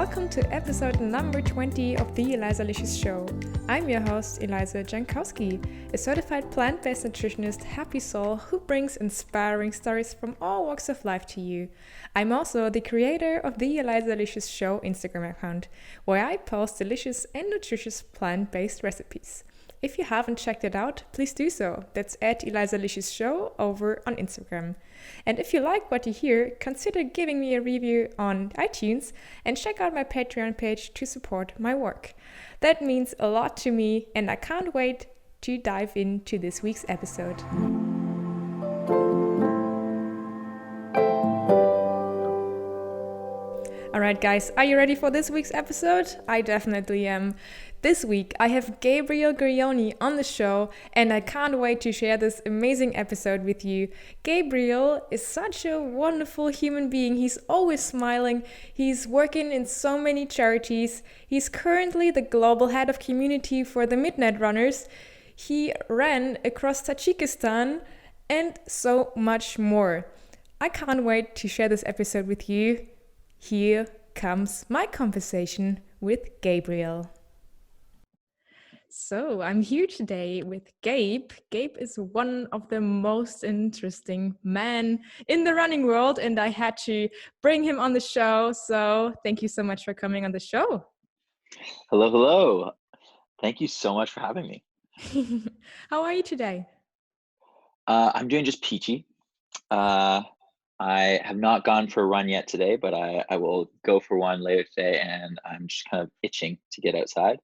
welcome to episode number 20 of the Elisa Show. I'm your host, Elisa Jankowski, a certified plant-based nutritionist, happy soul who brings inspiring stories from all walks of life to you. I'm also the creator of the Elisa Show Instagram account, where I post delicious and nutritious plant-based recipes. If you haven't checked it out, please do so. That's at Elisa Show over on Instagram. And if you like what you hear, consider giving me a review on iTunes and check out my Patreon page to support my work. That means a lot to me, and I can't wait to dive into this week's episode. Alright guys, are you ready for this week's episode? I definitely am. This week I have Gabriel Ghiglione on the show, and I can't wait to share this amazing episode with you. Gabriel is such a wonderful human being. He's always smiling. He's working in so many charities. He's currently the global head of community for the Midnight Runners. He ran across Tajikistan and so much more. I can't wait to share this episode with you. Here comes my conversation with Gabriel. So I'm here today with Gabe. Gabe is one of the most interesting men in the running world, and I had to bring him on the show. So thank you so much for coming on the show. Hello. Thank you so much for having me. How are you today? I'm doing just peachy. I have not gone for a run yet today, but I will go for one later today, and I'm just kind of itching to get outside.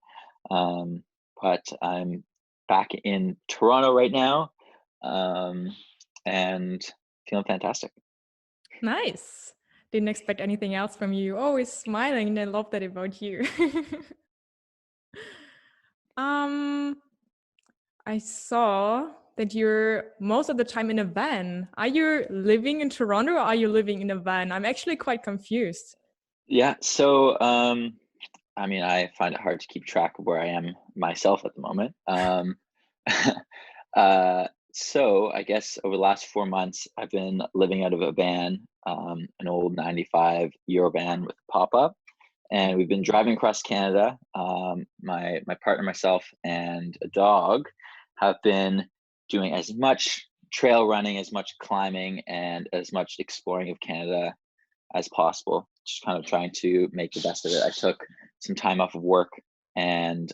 But I'm back in Toronto right now, and feeling fantastic. Nice. Didn't expect anything else from you. Always smiling, and I love that about you. I saw that you're most of the time in a van. Are you living in Toronto or are you living in a van? I'm actually quite confused. Yeah, so I find it hard to keep track of where I am myself at the moment. So I guess over the last 4 months, I've been living out of a van, an old 95 Euro van with a pop-up, and we've been driving across Canada. My partner, myself, and a dog have been doing as much trail running, as much climbing, and as much exploring of Canada as possible. Just kind of trying to make the best of it. I took some time off of work, and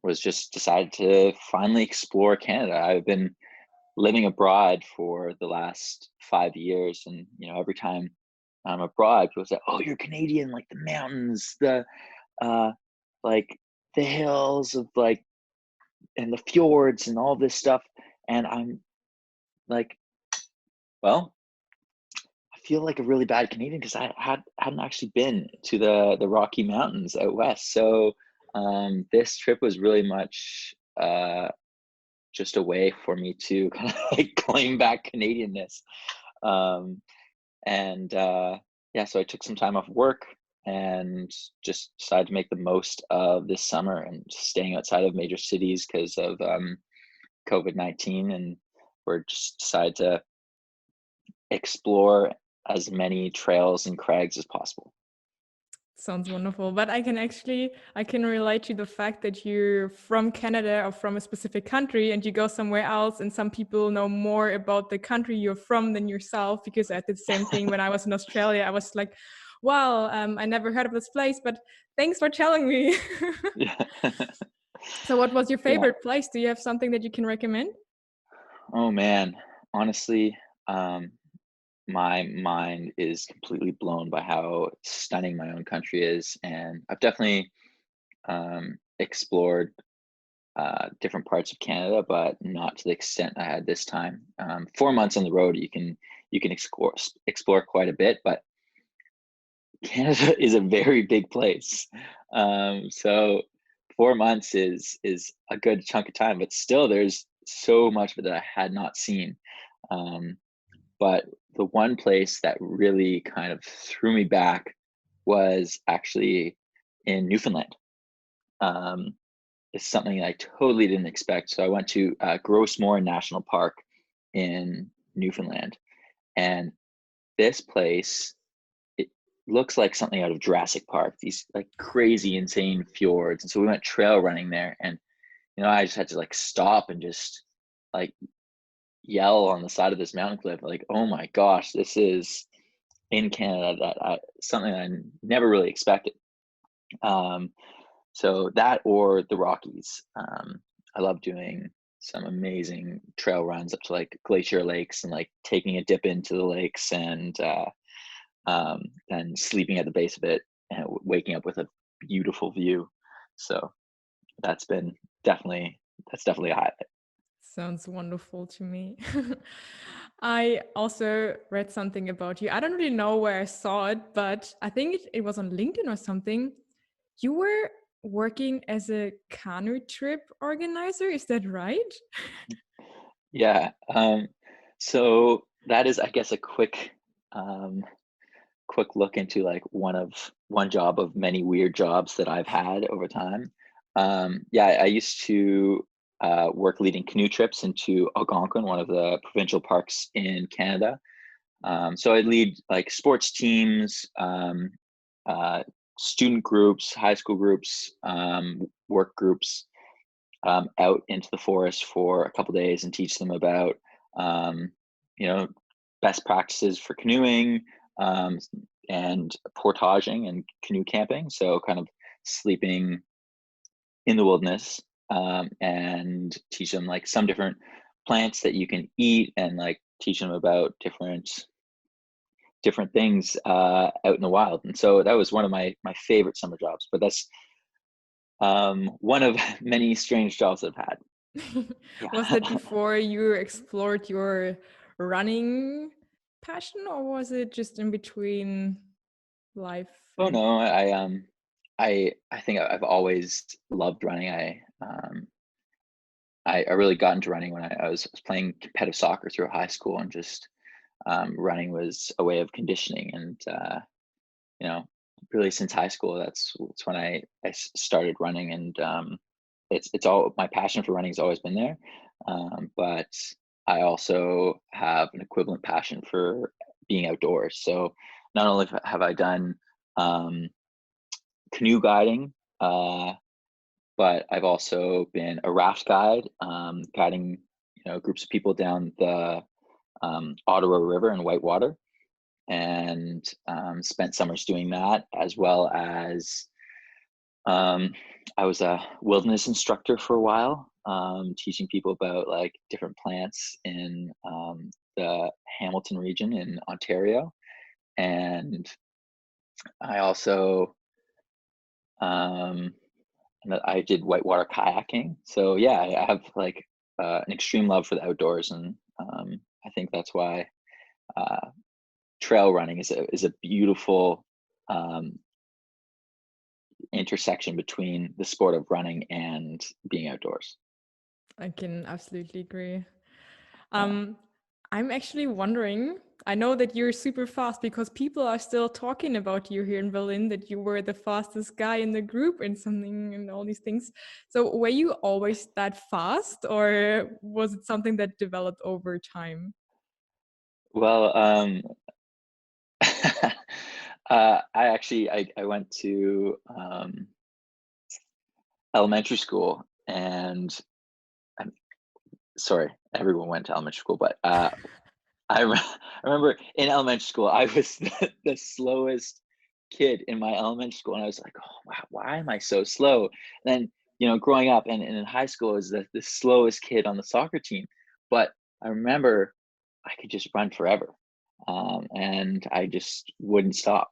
was just decided to finally explore Canada. I've been living abroad for the last 5 years, and every time I'm abroad, people say, "Oh, you're Canadian, like the mountains, the like the hills of and the fjords and all this stuff." And I'm like, well, I feel like a really bad Canadian because I hadn't actually been to the Rocky Mountains out west. So this trip was really much just a way for me to kind of claim back Canadianness. So I took some time off work and just decided to make the most of this summer and staying outside of major cities because of COVID-19, and we're just decided to explore as many trails and crags as possible. Sounds wonderful. But I can relate to the fact that you're from Canada or from a specific country and you go somewhere else, and some people know more about the country you're from than yourself, because I did the same thing when I was in Australia. I was like, wow, I never heard of this place, but thanks for telling me. Yeah. So what was your favorite place? Do you have something that you can recommend? Oh man, honestly, my mind is completely blown by how stunning my own country is, and I've definitely explored different parts of Canada, but not to the extent I had this time. 4 months on the road, you can explore quite a bit, but Canada is a very big place. So 4 months is a good chunk of time, but still there's so much of it that I had not seen. But the one place that really kind of threw me back was actually in Newfoundland. It's something I totally didn't expect. So I went to Grossmore National Park in Newfoundland, and this place, looks like something out of Jurassic Park, these like crazy, insane fjords. And so we went trail running there, and I just had to like stop and just like yell on the side of this mountain cliff, like, oh my gosh, this is in Canada, something I never really expected. So that, or the Rockies. I love doing some amazing trail runs up to like glacier lakes, and like taking a dip into the lakes, and then sleeping at the base of it, and waking up with a beautiful view. So that's been definitely a highlight. Sounds wonderful to me. I also read something about you. I don't really know where I saw it, but I think it was on LinkedIn or something. You were working as a canoe trip organizer, is that right? Yeah. So that is, I guess, a um, quick look into like one job of many weird jobs that I've had over time. Yeah, I used to work leading canoe trips into Algonquin, one of the provincial parks in Canada. So I'd lead like sports teams, uh, student groups, high school groups, work groups, out into the forest for a couple days and teach them about, um, you know, best practices for canoeing, um, and portaging and canoe camping. So kind of sleeping in the wilderness, and teach them like some different plants that you can eat, and like teach them about different things out in the wild. And so that was one of my favorite summer jobs. But that's one of many strange jobs I've had. Was Yeah. that before you explored your running passion, or was it just in between life Oh and no, I think I've always loved running. I really got into running when I was playing competitive soccer through high school, and just running was a way of conditioning. And you know, really since high school, that's when started running. And it's all, my passion for running has always been there. But I also have an equivalent passion for being outdoors. So not only have I done um, canoe guiding, but I've also been a raft guide, guiding groups of people down the Ottawa River in Whitewater, and spent summers doing that, as well as um, I was a wilderness instructor for a while, teaching people about like different plants in the Hamilton region in Ontario. And I also um, I did whitewater kayaking. So yeah, I have like an extreme love for the outdoors, and I think that's why uh, trail running is a beautiful um, intersection between the sport of running and being outdoors. I can absolutely agree. Yeah. Um, I'm actually wondering, I know that you're super fast because people are still talking about you here in Berlin, that you were the fastest guy in the group and something and all these things. So were you always that fast, or was it something that developed over time? Well, I went to elementary school, and I'm sorry, everyone went to elementary school, but I remember in elementary school, I was the slowest kid in my elementary school, and I was like, "Oh, wow, why am I so slow?" And then, growing up and in high school, I was the slowest kid on the soccer team, but I remember I could just run forever, and I just wouldn't stop.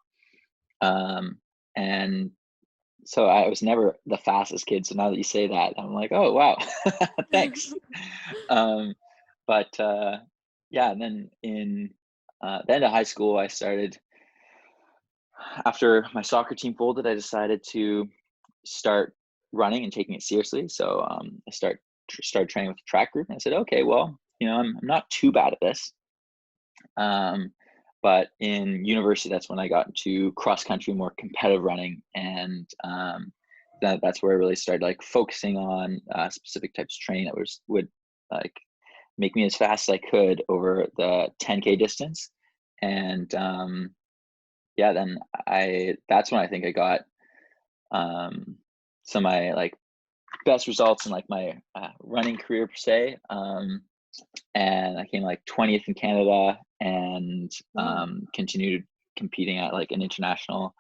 Um, and so I was never the fastest kid. So now that you say that, I'm like, "Oh, wow, thanks." Um, but yeah, and then in the end of high school, I started, after my soccer team folded, I decided to start running and taking it seriously. So started training with the track group, and I said, okay, well, I'm not too bad at this. Um, but in university, that's when I got into cross country, more competitive running, and that's where I really started like focusing on specific types of training that would like make me as fast as I could over the 10K distance. And yeah, then that's when I think I got some of my like best results in like my running career per se. And I came like 20th in Canada and Wow. continued competing at like an international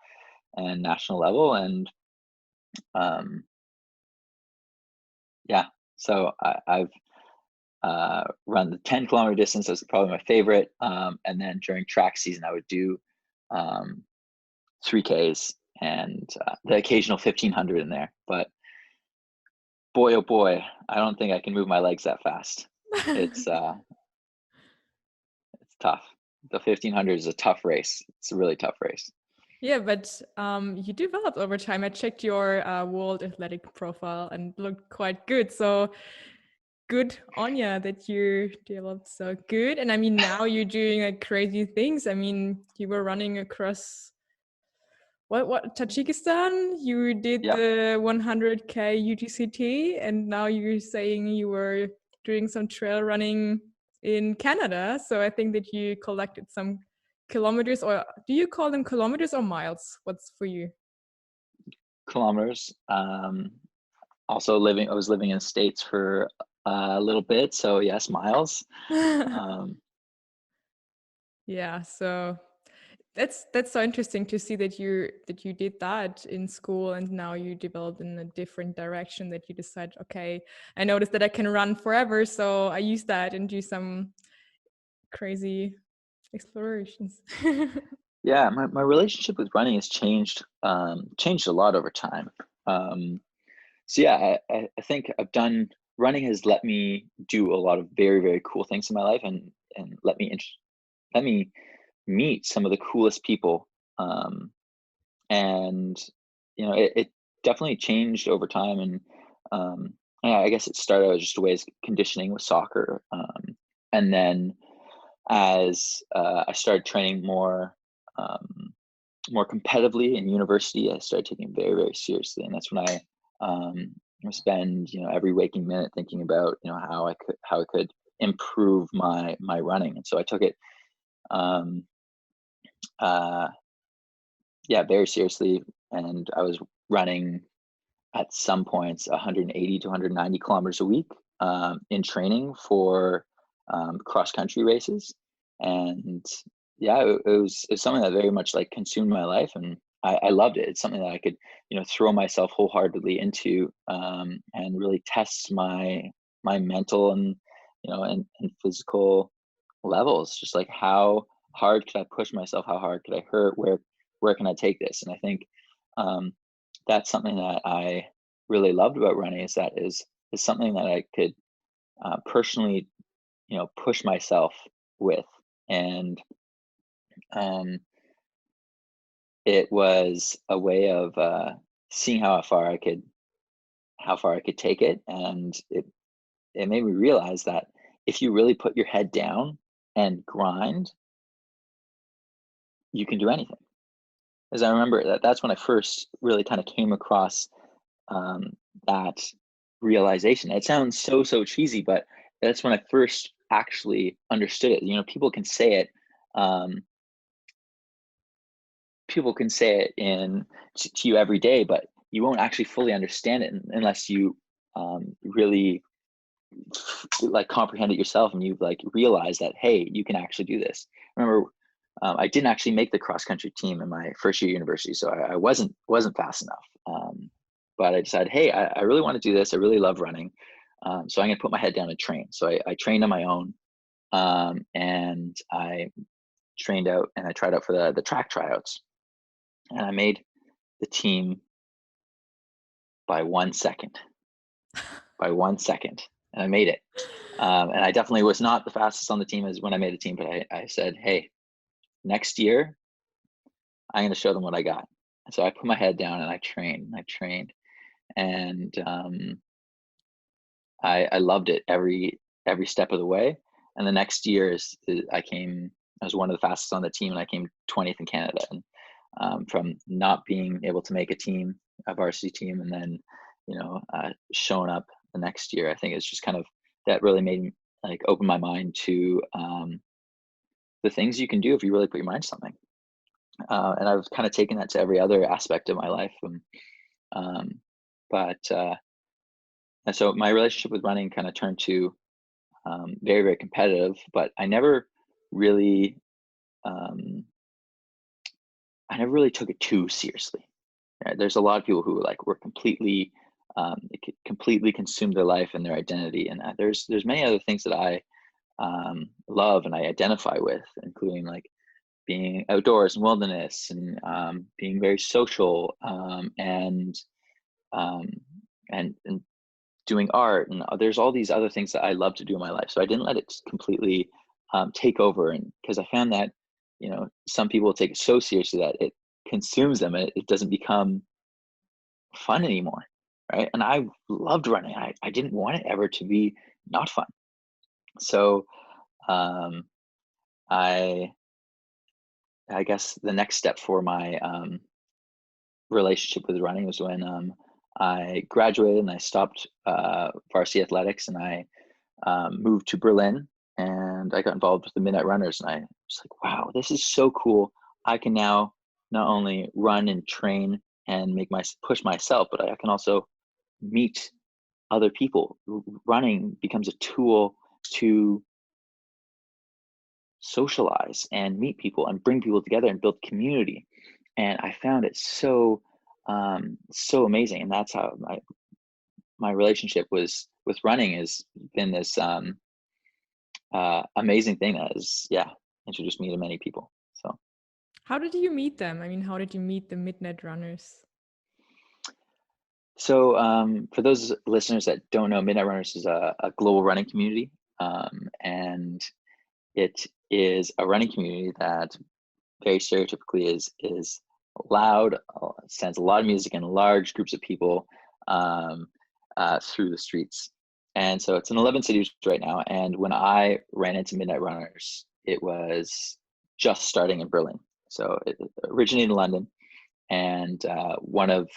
and national level. And um, yeah, so I've run the 10-kilometer distance. That's probably my favorite. And then during track season, I would do 3Ks and the occasional 1500 in there. But boy, oh boy, I don't think I can move my legs that fast. It's it's tough. The 1500 is a tough race. It's a really tough race. Yeah, but you developed over time. I checked your World Athletic profile and looked quite good. So good on you that you developed so good. And I mean, now you're doing like crazy things. I mean, you were running across what Tajikistan. You did Yep. the 100K UTCT, and now you're saying you were doing some trail running in Canada. So I think that you collected some kilometers, or do you call them kilometers or miles? What's for you? Kilometers. Also I was living in the States for a little bit. So yes, miles. Um, Yeah, so that's so interesting to see that you did that in school, and now you developed in a different direction, that you decide, okay, I noticed that I can run forever, so I use that and do some crazy explorations. yeah, my relationship with running has changed a lot over time. Um, so yeah, I think running has let me do a lot of very, very cool things in my life and let me meet some of the coolest people. And it definitely changed over time. And yeah, I guess it started out just a way as conditioning with soccer. And then as I started training more competitively in university, I started taking it very, very seriously. And that's when I spend every waking minute thinking about how I could improve my running. And so I took it um, uh, yeah, very seriously. And I was running at some points 180 to 190 kilometers a week in training for cross country races. And yeah, it was something that very much like consumed my life, and I loved it. It's something that I could throw myself wholeheartedly into and really test my mental and and physical levels. Just like how hard could I push myself? How hard could I hurt? Where can I take this? And I think um, that's something that I really loved about running, is something that I could personally push myself with. And um, it was a way of seeing how far I could take it. And it made me realize that if you really put your head down and grind, you can do anything. As I remember that's when I first really kind of came across um, that realization. It sounds so cheesy, but that's when I first actually understood it. People can say it. Um, People can say it to you every day, but you won't actually fully understand it unless you really like comprehend it yourself, and you like realize that, hey, you can actually do this. I remember I didn't actually make the cross country team in my first year of university, so I wasn't fast enough. But I decided, hey, I really want to do this. I really love running, so I'm gonna put my head down and train. So I trained on my own, and I trained out and I tried out for the track tryouts, and I made the team by 1 second, and I made it. And I definitely was not the fastest on the team as when I made the team, but I said, hey, next year I'm going to show them what I got. So I put my head down and I trained, and I loved it every step of the way. And the next year I was one of the fastest on the team, and I came 20th in Canada. And from not being able to make a varsity team, and then showing up the next year, I think it's just kind of that really made me like open my mind to the things you can do if you really put your mind to something. And I've kind of taken that to every other aspect of my life. Um, and so my relationship with running kind of turned to very, very competitive, but really, um, I never really took it too seriously. Right? There's a lot of people who like were completely, completely consumed their life and their identity, and there's many other things that I love and I identify with, including like being outdoors and wilderness and being very social um, and doing art, and there's all these other things that I love to do in my life. So I didn't let it completely take over, and because I found that some people take it so seriously that it consumes them, and it doesn't become fun anymore, right? And I loved running. I didn't want it ever to be not fun. So um, I I guess the next step for my relationship with running was when I graduated and I stopped varsity athletics, and I moved to Berlin, and I got involved with the Midnight Runners, and I was like, wow, this is so cool. I can now not only run and train and push myself, but I can also meet other people. Running becomes a tool to socialize and meet people and bring people together and build community. And I found it so amazing. And that's how my relationship with running has been this amazing thing that has, introduced me to many people. So How did you meet them? I mean, how did you meet the Midnight Runners? for those listeners that don't know, Midnight Runners is a global running community, and it is a running community that very stereotypically is loud, sends a lot of music and large groups of people through the streets. And so it's in 11 cities right now. And when I ran into Midnight Runners, it was just starting in Berlin. So it originated in London, and one of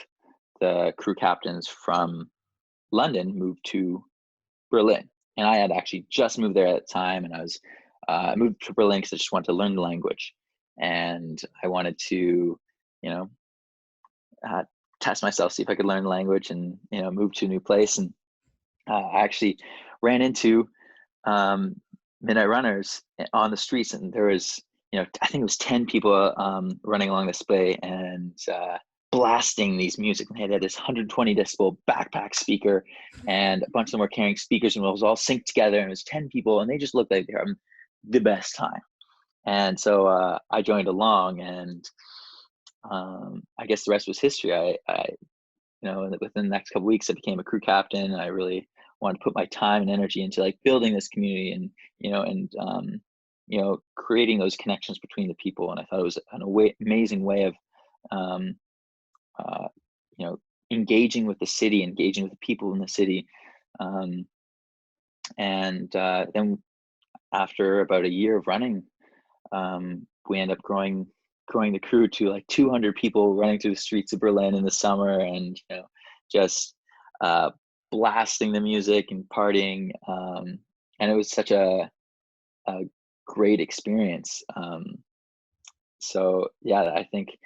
the crew captains from London moved to Berlin. And I had actually just moved there at the time, and I moved to Berlin because I just wanted to learn the language, and I wanted to, you know, test myself, see if I could learn the language, and move to a new place. And I actually ran into um, Midnight Runners on the streets, and there was, I think it was 10 people running along this way, and blasting these music. And they had this 120 decibel backpack speaker, and a bunch of them were carrying speakers, and it was all synced together. And it was 10 people, and they just looked like they were having the best time. And so I joined along, and I guess the rest was history. Within the next couple of weeks, I became a crew captain, and I really wanted to put my time and energy into like building this community, and creating those connections between the people. And I thought it was an amazing way of um, uh, engaging with the city, engaging with the people in the city. And then after about a year of running, we end up growing the crew to like 200 people running through the streets of Berlin in the summer, and just blasting the music and partying. And it was such a great experience. So yeah, I think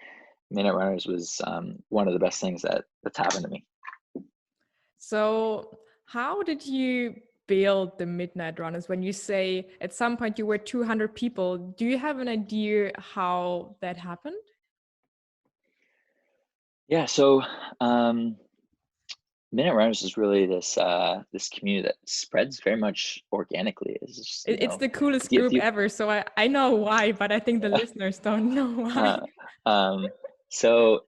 Minute Runners was one of the best things that's happened to me. So, how did you build the Midnight Runners? When you say at some point you were 200 people, do you have an idea how that happened? Yeah, so Minute Runners is really this community that spreads very much organically. It's just, It's the coolest if group you ever. So I know why, but I think the listeners don't know why. uh, so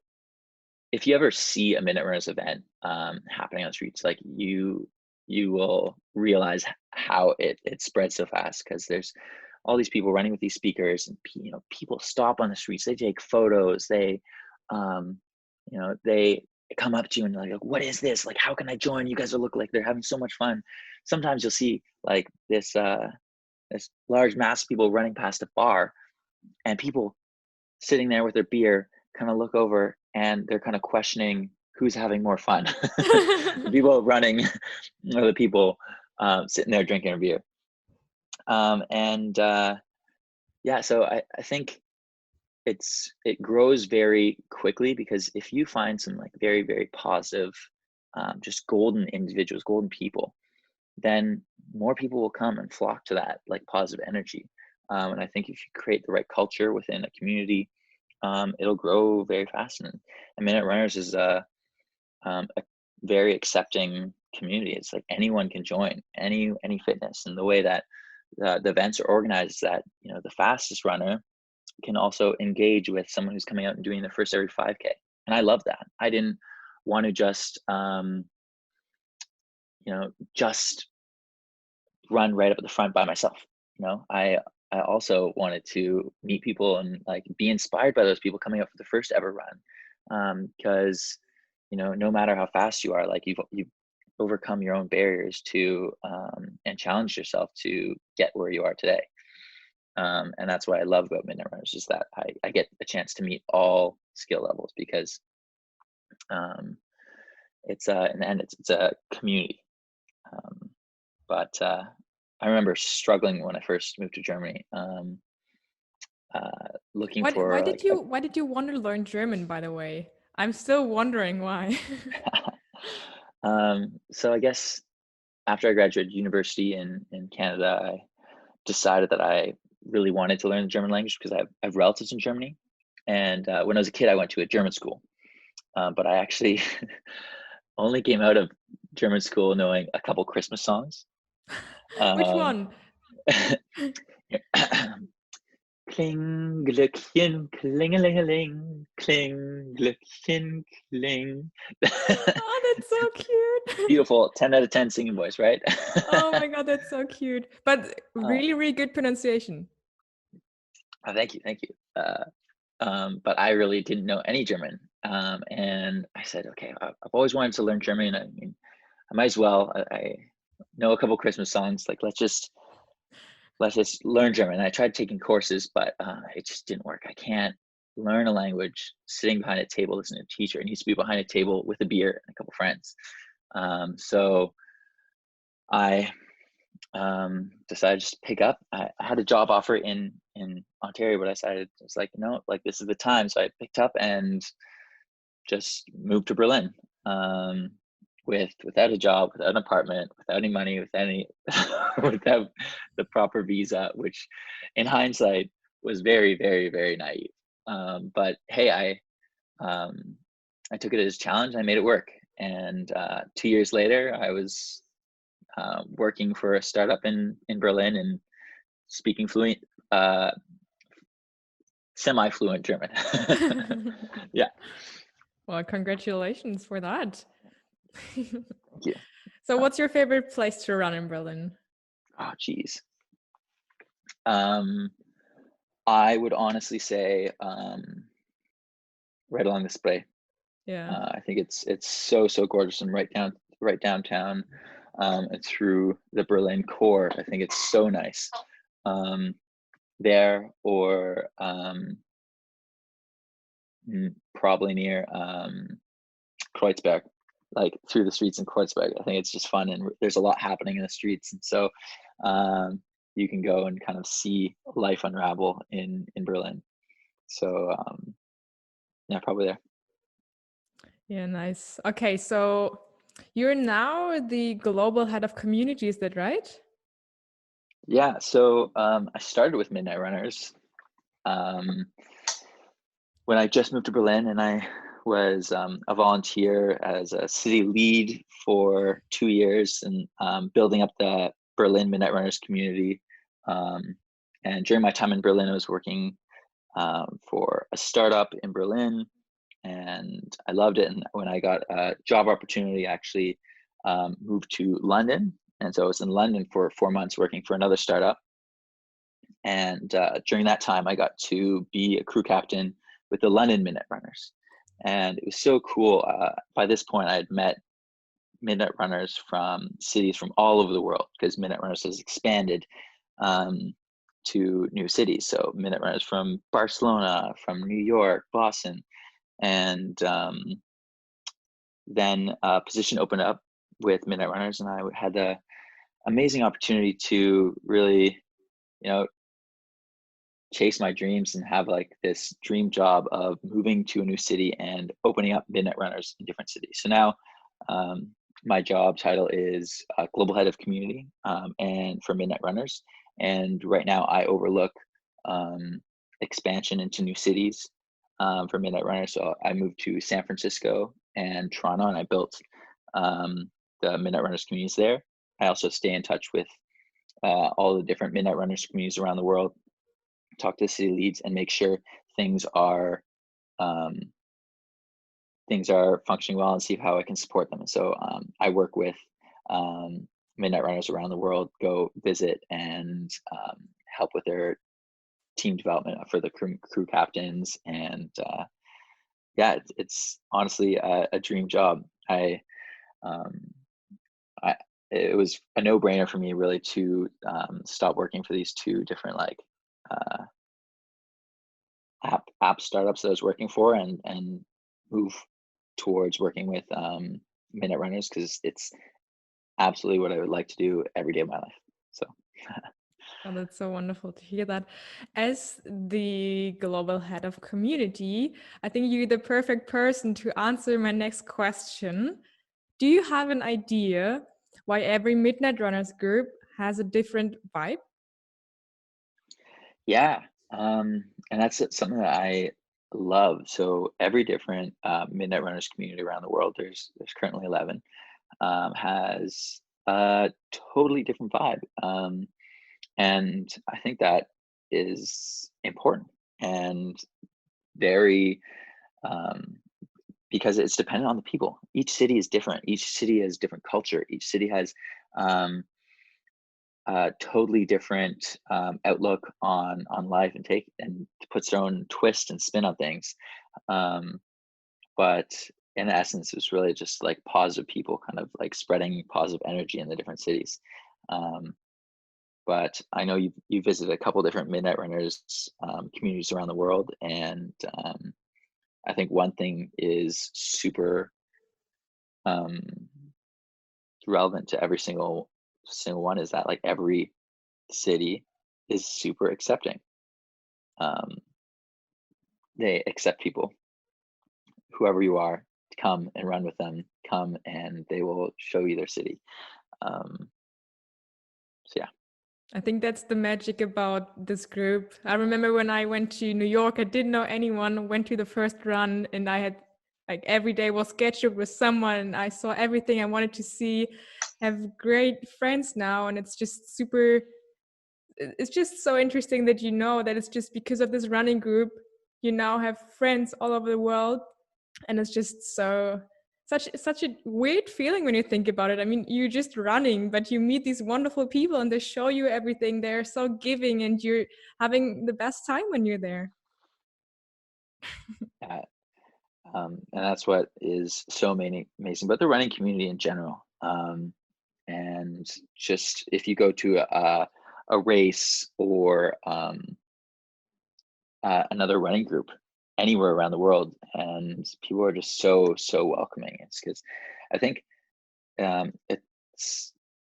if you ever see a Minute Runners event happening on the streets, like you will realize how it spreads so fast, because there's all these people running with these speakers, and people stop on the streets, they take photos, um, they come up to you and they're like, what is this? Like, how can I join? You guys look like they're having so much fun. Sometimes you'll see like this large mass of people running past a bar, and people sitting there with their beer kind of look over, and they're kind of questioning who's having more fun, the people running or the people sitting there drinking a beer. And yeah, so I think it grows very quickly, because if you find some like very, very positive, just golden individuals, golden people, then more people will come and flock to that like positive energy. And I think if you create the right culture within a community, it'll grow very fast. And Minute Runners is a very accepting community. It's like anyone can join any fitness, and the way that the events are organized is that, you know, the fastest runner can also engage with someone who's coming out and doing their first every 5K. And I love that. I didn't want to just just run right up at the front by myself. You know, I also wanted to meet people and like be inspired by those people coming up for the first ever run, because you know, no matter how fast you are, like you've overcome your own barriers to and challenged yourself to get where you are today. And that's what I love about Midnight Runners, is that I get a chance to meet all skill levels, because it's in the end it's a community. But I remember struggling when I first moved to Germany, looking for like why did you want to learn German, by the way? I'm still wondering why. so I guess after I graduated university in Canada, I decided that I really wanted to learn the German language because I have relatives in Germany. And when I was a kid, I went to a German school, but I actually only came out of German school knowing a couple Christmas songs. Which Um, one? Kling, Glöckchen, klingelingeling, kling, Glöckchen, kling. Oh, that's so cute. Beautiful, 10 out of 10 singing voice, right? Oh my God, that's so cute. But really, really good pronunciation. Oh, thank you. But I really didn't know any German. And I said, okay, I've always wanted to learn German. And I mean, I might as well. I know a couple Christmas songs. Like, let's just learn German. And I tried taking courses, but it just didn't work. I can't learn a language sitting behind a table listening to a teacher. It needs to be behind a table with a beer and a couple friends. So I decided to just pick up. I had a job offer in Ontario, but I decided, it's like, no, like this is the time. So I picked up and just moved to Berlin, without a job, without an apartment, without any money, without the proper visa, which in hindsight was very, very, very naive. But hey, I took it as a challenge. I made it work. And 2 years later, I was working for a startup in Berlin and speaking semi-fluent German. Yeah. Well, congratulations for that. Thank you. So what's your favorite place to run in Berlin? Oh, geez. I would honestly say right along the Spree. Yeah. I think it's so gorgeous, and right downtown, and through the Berlin core. I think it's so nice. There, or probably near Kreuzberg, like through the streets in Kreuzberg. I think it's just fun, and there's a lot happening in the streets, and so you can go and kind of see life unravel in Berlin. So yeah, probably there. Yeah, nice. Okay, so you're now the global head of community, is that right? Yeah, so I started with Midnight Runners when I just moved to Berlin, and I was a volunteer as a city lead for 2 years, and building up the Berlin Midnight Runners community. And during my time in Berlin, I was working for a startup in Berlin, and I loved it. And when I got a job opportunity, I actually moved to London. And so I was in London for 4 months working for another startup. And during that time, I got to be a crew captain with the London Midnight Runners. And it was so cool. By this point, I had met Midnight Runners from cities from all over the world, because Midnight Runners has expanded to new cities. So Midnight Runners from Barcelona, from New York, Boston. And then a position opened up with Midnight Runners, and I had the amazing opportunity to really, chase my dreams and have like this dream job of moving to a new city and opening up midnight runners in different cities. So now um, my job title is global head of community and for midnight runners. And right now I overlook um, expansion into new cities for midnight runners. So I moved to San Francisco and Toronto, and I built the midnight runners communities there. I also stay in touch with all the different midnight runners communities around the world, talk to city leads, and make sure things are um, functioning well, and see how I can support them. And so I work with midnight runners around the world, go visit and help with their team development for the crew captains. And yeah, it's honestly a dream job. Um, it was a no-brainer for me really to stop working for these two different like uh, app startups that I was working for, and move towards working with midnight runners, because it's absolutely what I would like to do every day of my life. So Oh, that's so wonderful to hear that. As the global head of community, I think you're the perfect person to answer my next question. Do you have an idea why every Midnight Runners group has a different vibe? yeah, and that's something that I love. So every different midnight runners community around the world, there's currently 11, has a totally different vibe. And I think that is important and very, um, because it's dependent on the people. Each city is different. Each city has different culture. Each city has um, a totally different outlook on life, and puts their own twist and spin on things. Um, but in essence, it's really just like positive people, kind of like spreading positive energy in the different cities. Um, but I know you visited a couple different midnight runners communities around the world, and I think one thing is super um, relevant to every single one, is that like every city is super accepting. Um, they accept people, whoever you are, to come and run with them. Come and they will show you their city. Um, so yeah. I think that's the magic about this group. I remember when I went to New York, I didn't know anyone, went to the first run, and I had like every day was scheduled with someone, and I saw everything I wanted to see, have great friends now, and it's just super, it's just so interesting that you know that it's just because of this running group, you now have friends all over the world, and it's just such a weird feeling when you think about it. I mean, you're just running, but you meet these wonderful people and they show you everything. They're so giving, and you're having the best time when you're there. uh, and that's what is so amazing about the running community in general. And just if you go to a race or another running group anywhere around the world, and people are just so welcoming, it's because I think it's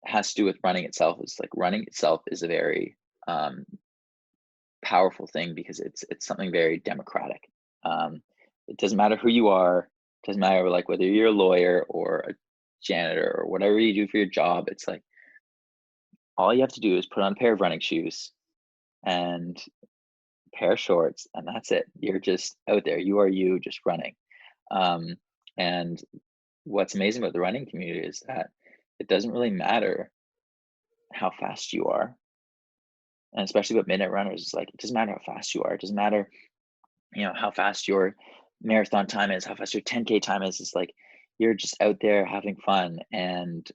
has to do with running itself. It's like running itself is a very um, powerful thing, because it's something very democratic. It doesn't matter who you are. It doesn't matter like whether you're a lawyer or a janitor or whatever you do for your job. It's like all you have to do is put on a pair of running shoes and a pair of shorts, and that's it. You're just out there. You are you, just running. Um, and what's amazing about the running community is that it doesn't really matter how fast you are, and especially with midnight runners, it's like it doesn't matter how fast you are. It doesn't matter, how fast your marathon time is, how fast your 10K time is. It's like you're just out there having fun, and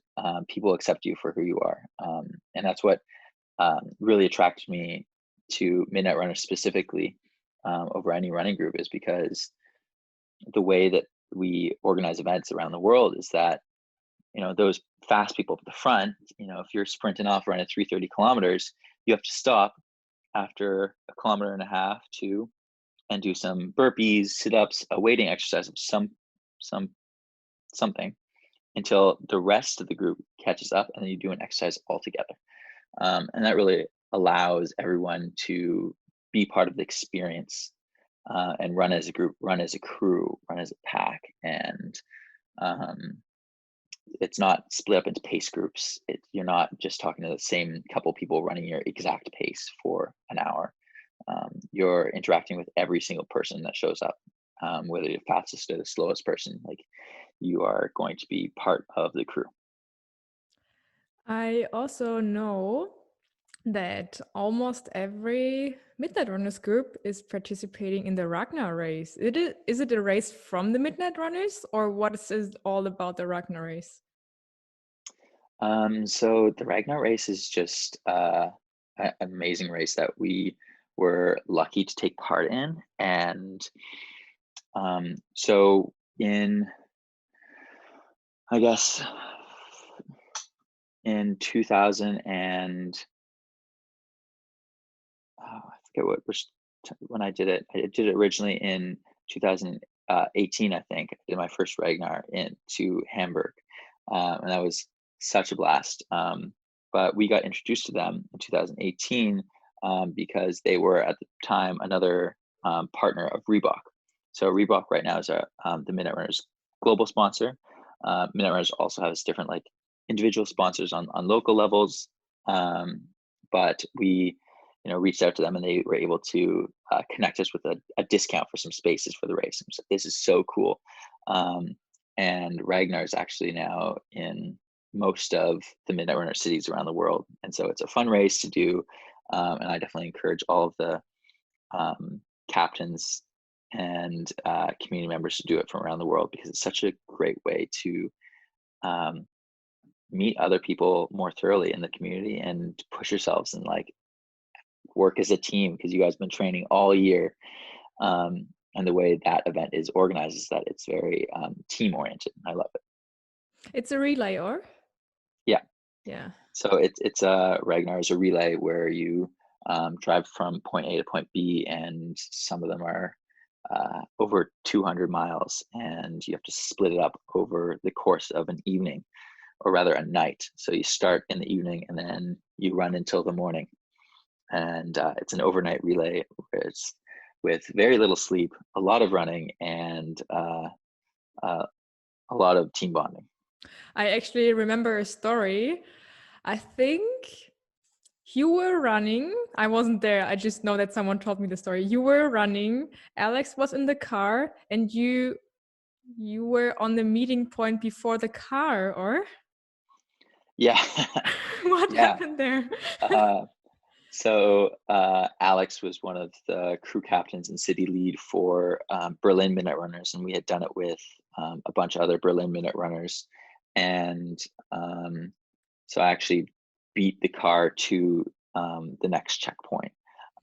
people accept you for who you are. And that's what really attracted me to midnight runners specifically, over any running group, is because the way that we organize events around the world is that those fast people at the front, if you're sprinting off running 330 kilometers, you have to stop after a kilometer and a half, two, and do some burpees, sit-ups, a weighting exercise of some something, until the rest of the group catches up, and then you do an exercise all together. And that really allows everyone to be part of the experience, and run as a group, run as a crew, run as a pack. And um, it's not split up into pace groups. You're not just talking to the same couple people running your exact pace for an hour. You're interacting with every single person that shows up, whether you're the fastest or the slowest person. Like, you are going to be part of the crew. I also know that almost every Midnight Runners group is participating in the Ragnar Race. Is it a race from the Midnight Runners, or what is it all about the Ragnar Race? So the Ragnar Race is just an amazing race that we were lucky to take part in. And so in, I guess, in 2000 and I forget when I did it. I did it originally in 2018, I think. I did my first Ragnar into Hamburg, and that was such a blast. But we got introduced to them in 2018 because they were at the time another partner of Reebok. So Reebok right now is the Midnight Runners global sponsor. Midnight Runners also has different like individual sponsors on local levels, but we reached out to them, and they were able to connect us with a discount for some spaces for the race. And so this is so cool. And Ragnar is actually now in most of the Midnight Runner cities around the world. And so it's a fun race to do. And I definitely encourage all of the captains and community members to do it from around the world, because it's such a great way to meet other people more thoroughly in the community and push yourselves and like work as a team, because you guys have been training all year. And the way that event is organized is that it's very team oriented. I love it. It's a relay, or? Yeah. Yeah. So it's a Ragnar is a relay where you drive from point A to point B, and some of them are over 200 miles, and you have to split it up over the course of an evening, or rather a night. So you start in the evening and then you run until the morning. And it's an overnight relay where it's with very little sleep, a lot of running, and a lot of team bonding. I actually remember a story. I think you were running. I wasn't there. I just know that someone told me the story. You were running. Alex was in the car, and you were on the meeting point before the car, or? Yeah. What Yeah. happened there? So Alex was one of the crew captains and city lead for Berlin Midnight Runners, and we had done it with a bunch of other Berlin Midnight Runners. And so I actually beat the car to the next checkpoint.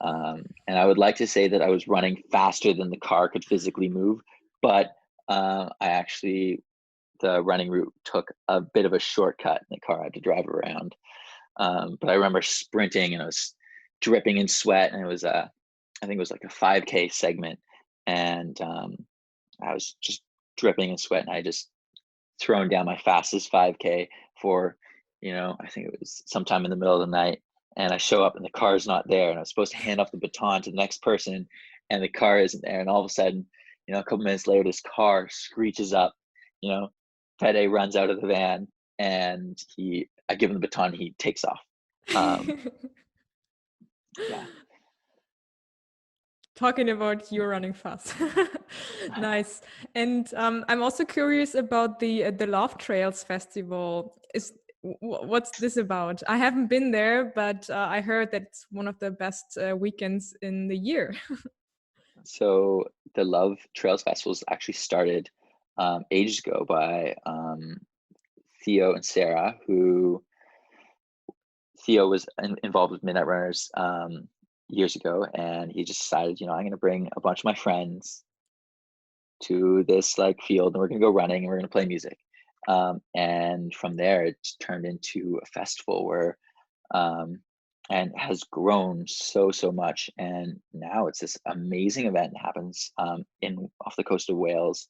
And I would like to say that I was running faster than the car could physically move, but the running route took a bit of a shortcut, and the car had to drive around. But I remember sprinting, and I was dripping in sweat, and I think it was like a 5K segment, and I was just dripping in sweat, and I just thrown down my fastest 5K for, I think it was sometime in the middle of the night, and I show up and the car is not there, and I was supposed to hand off the baton to the next person, and the car isn't there, and all of a sudden, a couple minutes later, this car screeches up, Fede runs out of the van, and I give him the baton, he takes off. Yeah. Talking about you running fast. Nice. And I'm also curious about the Love Trails Festival. What's this about? I haven't been there, but I heard that it's one of the best weekends in the year. So the Love Trails Festivals actually started ages ago by Theo and Sarah, who Theo was involved with Midnight Runners years ago, and he just decided, I'm going to bring a bunch of my friends to this like field, and we're going to go running, and we're going to play music. And from there, it turned into a festival where, and has grown so much. And now it's this amazing event that happens off the coast of Wales,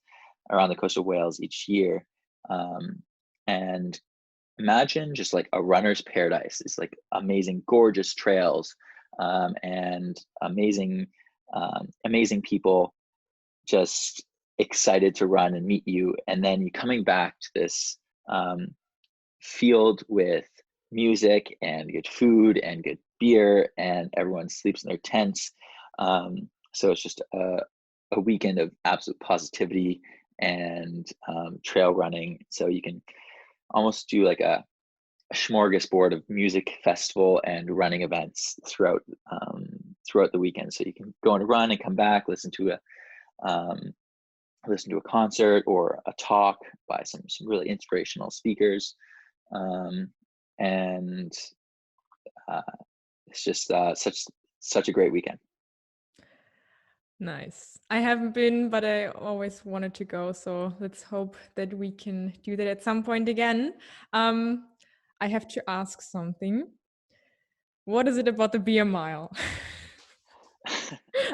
around the coast of Wales each year. And imagine just like a runner's paradise. It's like amazing, gorgeous trails, and amazing people just excited to run and meet you. And then you coming back to this field with music and good food and good beer, and everyone sleeps in their tents. So it's just a weekend of absolute positivity and trail running. So you can almost do like a smorgasbord of music festival and running events throughout the weekend. So you can go on a run and come back, listen to a concert or a talk by some really inspirational speakers, and it's just such a great weekend. Nice. I haven't been, but I always wanted to go. So let's hope that we can do that at some point again. I have to ask something. What is it about the beer mile?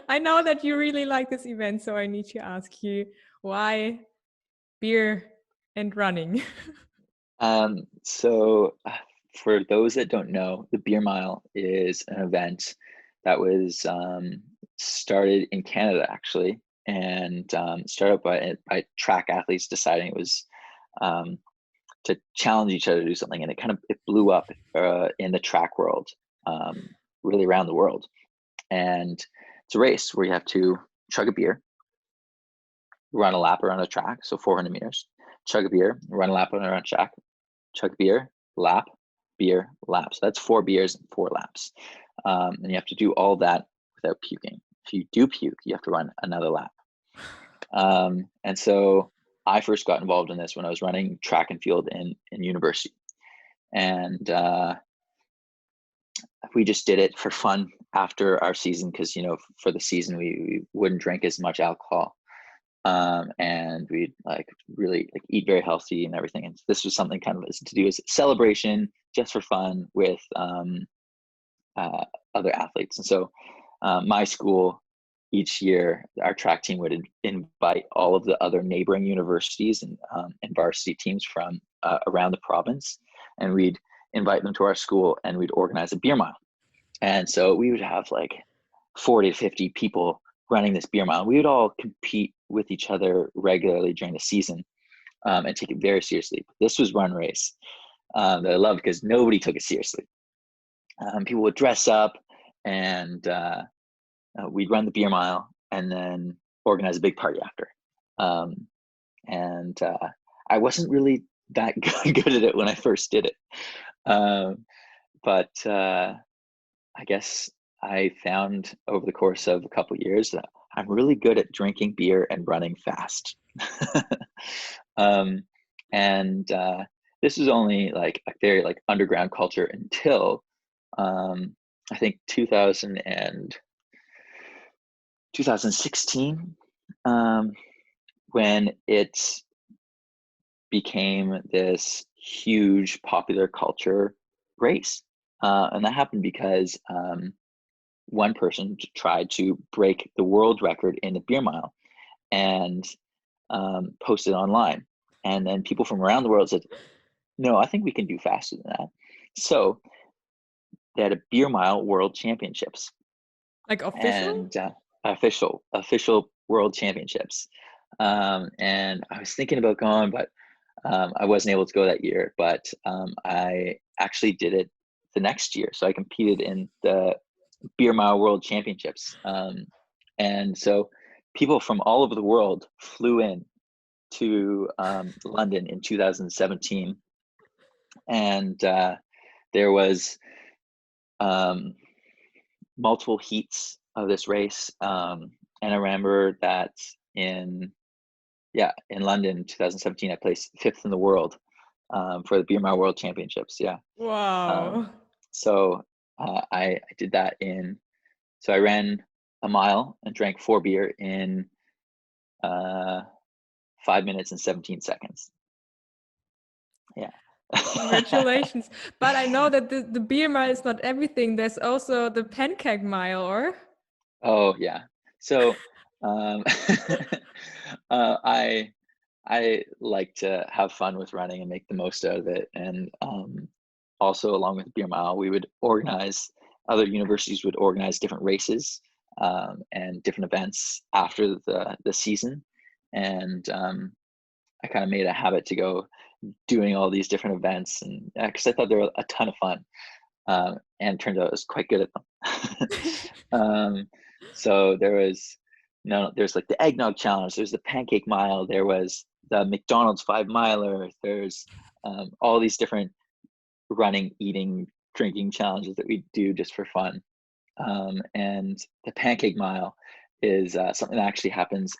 I know that you really like this event, so I need to ask you why beer and running. So for those that don't know, the Beer Mile is an event that was started in Canada, actually, and started by track athletes deciding it was to challenge each other to do something, and it blew up in the track world, really around the world. And it's a race where you have to chug a beer, run a lap around a track, so 400 meters, chug a beer, run a lap around a track, chug beer, lap, beer, lap. So that's 4 beers and 4 laps. And you have to do all that without puking. If you do puke, you have to run another lap. And so I first got involved in this when I was running track and field in university. And we just did it for fun after our season, because, for the season, we wouldn't drink as much alcohol. And we'd really eat very healthy and everything. And this was something kind of to do as a celebration, just for fun with other athletes. And so my school, each year, our track team would invite all of the other neighboring universities and varsity teams from around the province, and we'd invite them to our school, and we'd organize a beer mile. And so we would have 40 to 50 people running this beer mile. We would all compete with each other regularly during the season, and take it very seriously. This was Run Race that I loved because nobody took it seriously. People would dress up, and we'd run the beer mile and then organize a big party after. And I wasn't really that good at it when I first did it. But I guess I found over the course of a couple of years that I'm really good at drinking beer and running fast. And this was only a very underground culture until I think 2016, when it became this huge popular culture race. And that happened because one person tried to break the world record in the beer mile and posted online. And then people from around the world said, no, I think we can do faster than that. So they had a beer mile world championships. Official? And official world championships. And I was thinking about going, but I wasn't able to go that year. But I actually did it the next year. So I competed in the beer mile world championships. And so people from all over the world flew in to London in 2017. And there was multiple heats of this race. And I remember that in London in 2017, I placed 5th in the world for the Beer Mile World Championships. Yeah. Wow. So I did that so I ran a mile and drank 4 beer in 5 minutes and 17 seconds. Yeah. Congratulations. But I know that the beer mile is not everything. There's also the Pancake Mile, or? Oh, yeah. So I like to have fun with running and make the most out of it. And also, along with Beer Mile, we would organize other universities would organize different races and different events after the season. And I kind of made a habit to go doing all these different events, and because I thought they were a ton of fun, and it turned out I was quite good at them. So there's like the eggnog challenge, there's the Pancake Mile, there was the McDonald's 5 miler, there's all these different running, eating, drinking challenges that we do just for fun. And the Pancake Mile is something that actually happens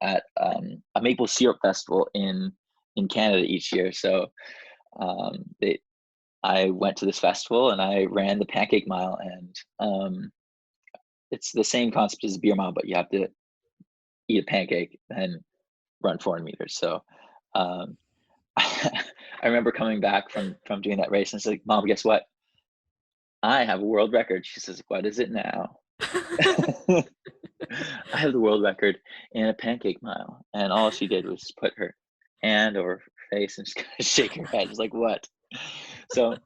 at a maple syrup festival in Canada each year. So I went to this festival and I ran the Pancake Mile, and it's the same concept as a beer mile, but you have to eat a pancake and run 400 meters. So um, I remember coming back from doing that race, and it's like, Mom, guess what? I have a world record. She says, what is it now? I have the world record in a pancake mile. And all she did was put her hand over her face and just kind of shake her head. It's like, what? So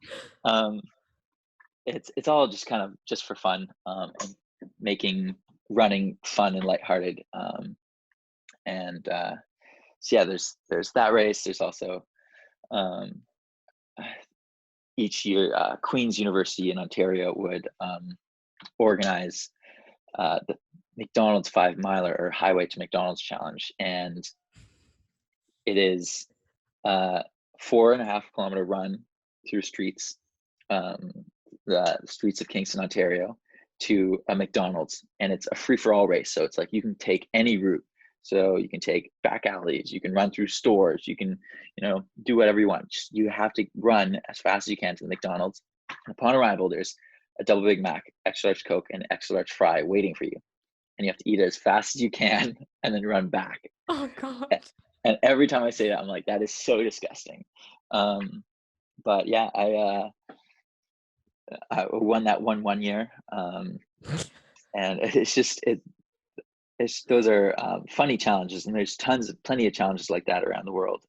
it's all just kind of just for fun, and making running fun and lighthearted. And so yeah, there's that race. There's also each year Queen's University in Ontario would organize the McDonald's 5 miler, or Highway to McDonald's challenge, and it is a 4.5 kilometer run through streets, the streets of Kingston, Ontario, to a McDonald's, and it's a free-for-all race. So it's like you can take any route. So you can take back alleys, you can run through stores, you can, do whatever you want. Just, you have to run as fast as you can to the McDonald's. And upon arrival, there's a double Big Mac, extra large Coke, and extra large fry waiting for you. And you have to eat it as fast as you can and then run back. Oh God. And every time I say that, I'm like, that is so disgusting. But yeah, I won that one year. And it's just, those are funny challenges, and there's plenty of challenges like that around the world.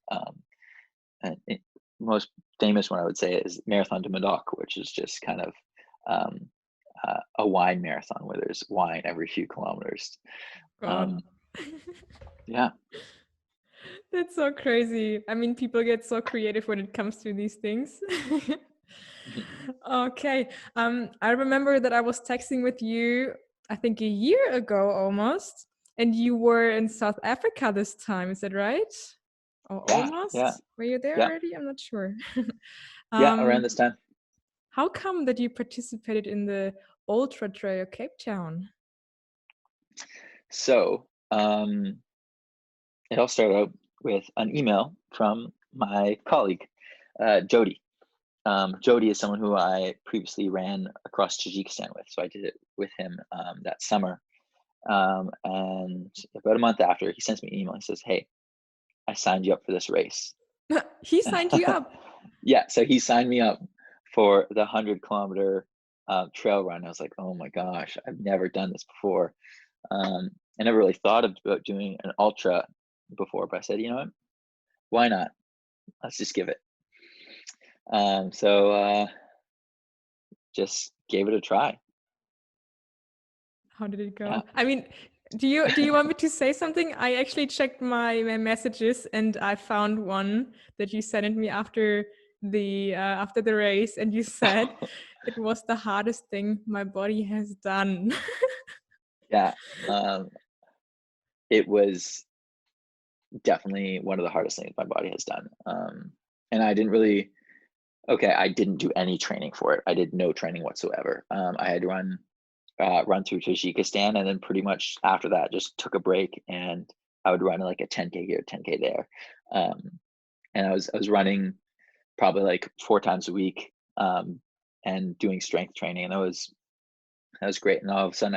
And most famous one I would say is Marathon de Medoc, which is just kind of a wine marathon where there's wine every few kilometers. Yeah. That's so crazy. I mean, people get so creative when it comes to these things. Okay. I remember that I was texting with you, I think a year ago almost, and you were in South Africa this time. Is that right? Or almost? Yeah. Were you there already? I'm not sure. Yeah, around this time. How come that you participated in the Ultra Trail Cape Town? So it all started out with an email from my colleague, Jody. Jody is someone who I previously ran across Tajikistan with, so I did it with him that summer. And about a month after, he sends me an email. He says, "Hey, I signed you up for this race." He signed you up? Yeah, so he signed me up for the 100-kilometer trail run. I was like, oh my gosh, I've never done this before. I never really thought about doing an ultra before, but I said, you know what? Why not? Let's just give it. So just gave it a try. How did it go? Yeah. I mean, do you want me to say something? I actually checked my messages, and I found one that you sent me after the race, and you said it was the hardest thing my body has done. Yeah. It was definitely one of the hardest things my body has done. And I didn't do any training for it. I did no training whatsoever. I had run through Tajikistan, and then pretty much after that just took a break, and I would run like a 10K here, 10K there. And I was running probably like 4 times a week, and doing strength training, and that was great. And all of a sudden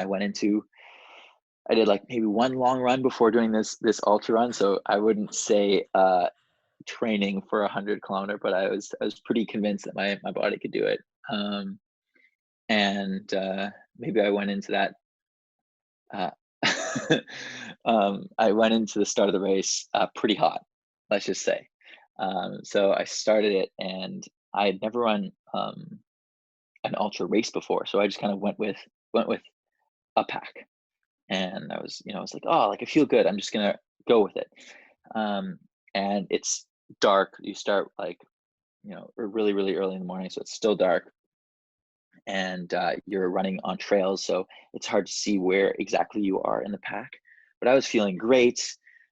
I did like maybe one long run before doing this ultra run. So I wouldn't say training for 100-kilometer, but I was pretty convinced that my body could do it. And maybe I went into that. I went into the start of the race pretty hot, let's just say. So I started it, and I had never run an ultra race before, so I just kind of went with a pack, and I was like, oh, like I feel good. I'm just gonna go with it. Um, and it's dark. You start like really really early in the morning, so it's still dark, and you're running on trails, so it's hard to see where exactly you are in the pack. But I was feeling great.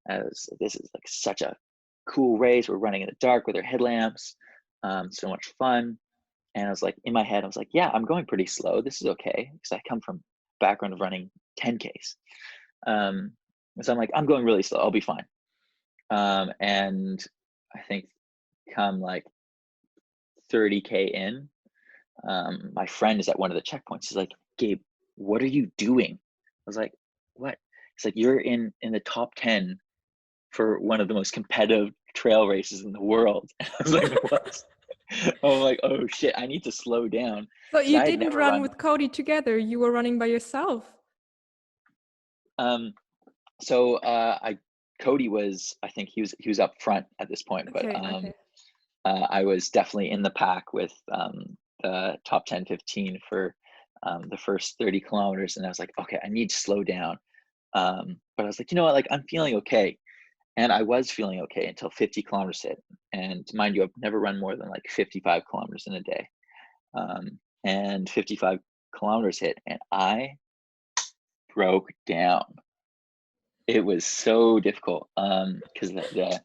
This is like such a cool race. We're running in the dark with our headlamps. So much fun. And I was like, in my head, I was like, yeah, I'm going pretty slow. This is okay because I come from background of running 10Ks. Um, so I'm like, I'm going really slow. I'll be fine. And I think come like 30K in, my friend is at one of the checkpoints. He's like, Gabe, what are you doing? I was like, what? He's like, you're in the top 10 for one of the most competitive trail races in the world. I was like, what? I'm like, oh shit, I need to slow down. So Because you I had didn't never run run. with Cody together, you were running by yourself. Um, so Cody was, I think he was up front at this point, but Okay. I was definitely in the pack with the top 10, 15 for the first 30 kilometers. And I was like, okay, I need to slow down. But I was like, you know what, like I'm feeling okay. And I was feeling okay until 50 kilometers hit. And mind you, I've never run more than like 55 kilometers in a day. And 55 kilometers hit, and I broke down. It was so difficult because the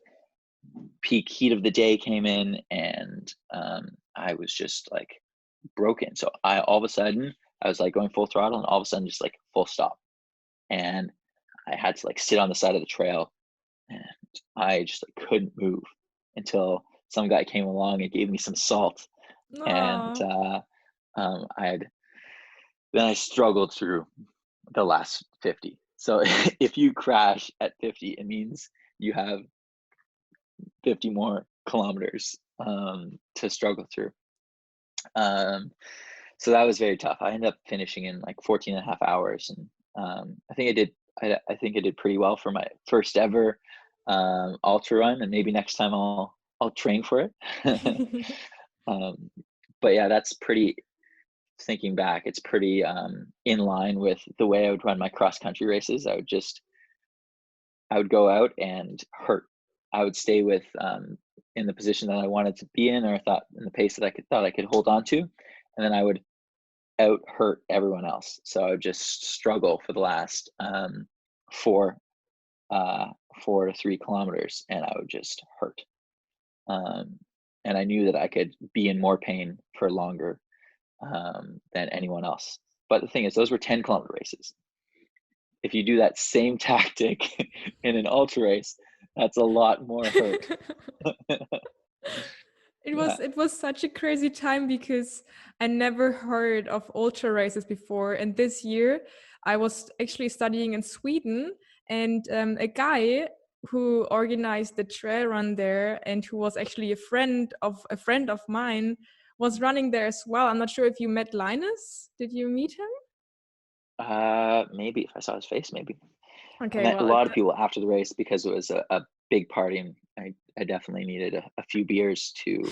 peak heat of the day came in, and I was just like broken. So I all of a sudden I was like going full throttle, and all of a sudden just like full stop, and I had to like sit on the side of the trail, and I just like couldn't move until some guy came along and gave me some salt, and Aw. then I struggled through the last 50. So if you crash at 50, it means you have 50 more kilometers to struggle through. So that was very tough. I ended up finishing in like 14 and a half hours. And I think I think I did pretty well for my first ever ultra run. And maybe next time I'll train for it. um, but yeah, that's pretty, thinking back, it's pretty in line with the way I would run my cross country races. I would go out and hurt. I would stay with in the position that I wanted to be in, or I thought in the pace that thought I could hold on to, and then I would out hurt everyone else. So I would just struggle for the last four uh, 4 to 3 kilometers, and I would just hurt. And I knew that I could be in more pain for longer than anyone else. But the thing is, those were 10-kilometer races. If you do that same tactic in an ultra race, that's a lot more hurt. Yeah. It was such a crazy time because I never heard of ultra races before. And this year I was actually studying in Sweden, and a guy who organized the trail run there and who was actually a friend of mine was running there as well. I'm not sure if you met Linus. Did you meet him? Maybe if I saw his face, maybe. I Okay, met a well, lot of people after the race because it was a big party, and I definitely needed a few beers to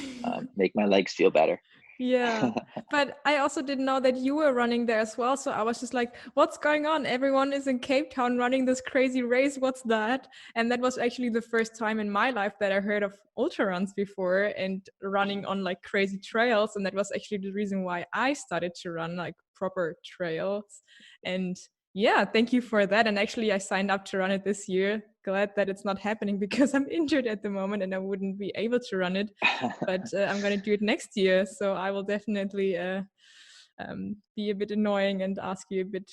make my legs feel better. yeah, but I also didn't know that you were running there as well. So I was just like, what's going on? Everyone is in Cape Town running this crazy race. What's that? And that was actually the first time in my life that I heard of ultra runs before and running on like crazy trails. And that was actually the reason why I started to run like proper trails. And yeah, thank you for that. And actually, I signed up to run it this year. Glad that it's not happening because I'm injured at the moment and I wouldn't be able to run it. But I'm going to do it next year. So I will definitely be a bit annoying and ask you a bit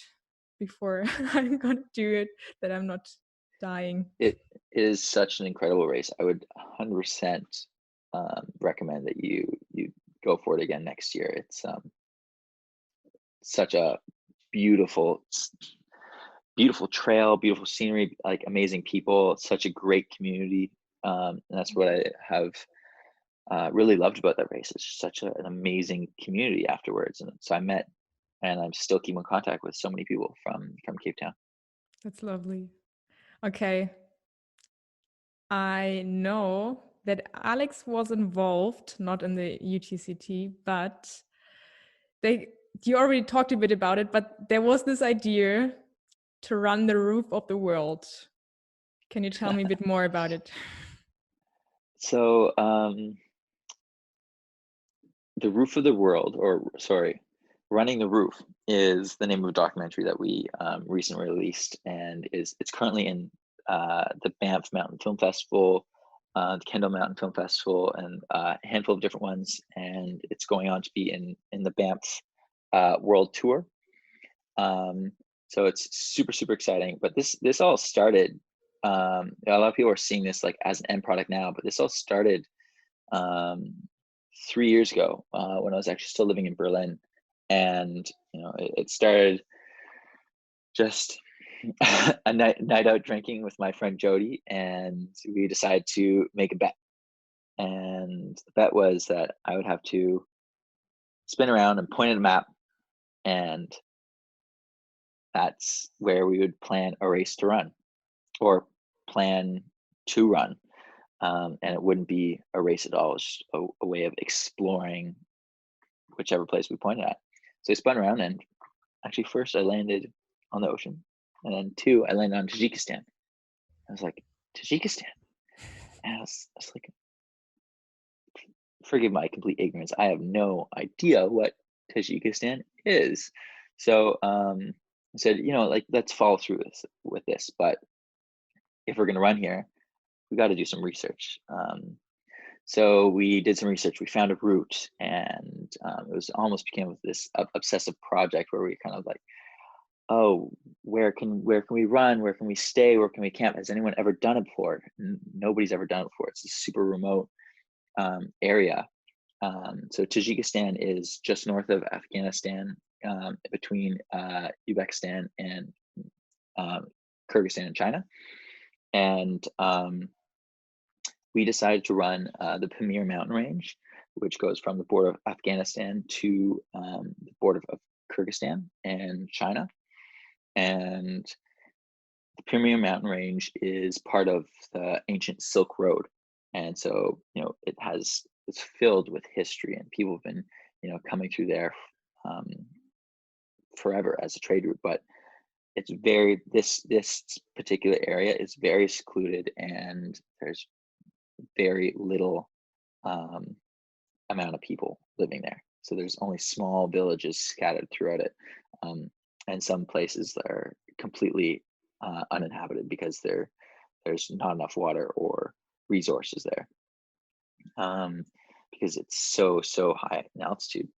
before I'm going to do it, that I'm not dying. It is such an incredible race. I would 100% recommend that you go for it again next year. It's such a beautiful beautiful trail, beautiful scenery, like amazing people. It's such a great community, and that's what I have really loved about that race. It's such an amazing community afterwards, and so I met, and I'm still keep in contact with so many people from Cape Town. That's lovely. Okay. I know that Alex was involved, not in the UTCT, but you already talked a bit about it, but there was this idea to run the roof of the world. Can you tell me a bit more about it? So the roof of the world, or sorry, running the roof is the name of a documentary that we recently released, and it's currently in the Banff Mountain Film Festival, the Kendall Mountain Film Festival, and a handful of different ones, and it's going on to be in the Banff World Tour. So it's super exciting. But this all started. A lot of people are seeing this like as an end product now, but this all started 3 years ago when I was actually still living in Berlin, and it started just a night out drinking with my friend Jody, and we decided to make a bet. And the bet was that I would have to spin around and point at a map, and that's where we would plan a race to run, or plan to run. And it wouldn't be a race at all. It was just a way of exploring whichever place we pointed at. So I spun around, and actually first I landed on the ocean, and then 2, I landed on Tajikistan. I was like, Tajikistan? And I was like, forgive my complete ignorance. I have no idea what Tajikistan is. So I said, like, let's follow through with this. But if we're going to run here, we got to do some research. So we did some research. We found a route, and it was almost became this obsessive project where we kind of like, oh, where can we run? Where can we stay? Where can we camp? Has anyone ever done it before? Nobody's ever done it before. It's a super remote area. So Tajikistan is just north of Afghanistan, between Uzbekistan and Kyrgyzstan and China. And we decided to run the Pamir mountain range, which goes from the border of Afghanistan to the border of Kyrgyzstan and China. And the Pamir mountain range is part of the ancient Silk Road. And so, it's filled with history, and people have been, coming through there forever as a trade route. But it's this particular area is very secluded, and there's very little amount of people living there. So there's only small villages scattered throughout it, and some places that are completely uninhabited because there's not enough water or resources there, because it's so high in altitude.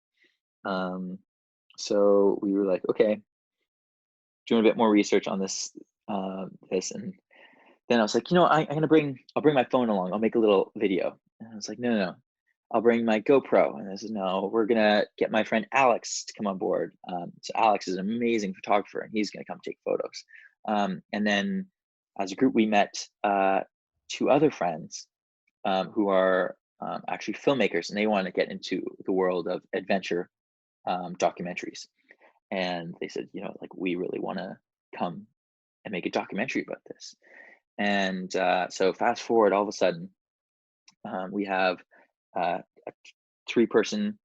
So we were like, okay, doing a bit more research on this, and then I was like, I'll bring my phone along. I'll make a little video. And I was like, no, I'll bring my GoPro. And I said, no, we're gonna get my friend Alex to come on board. So Alex is an amazing photographer, and he's gonna come take photos. And then as a group, we met 2 other friends who are actually filmmakers, and they want to get into the world of adventure documentaries. And they said, like, we really want to come and make a documentary about this. And so fast forward, all of a sudden, we have a 2-person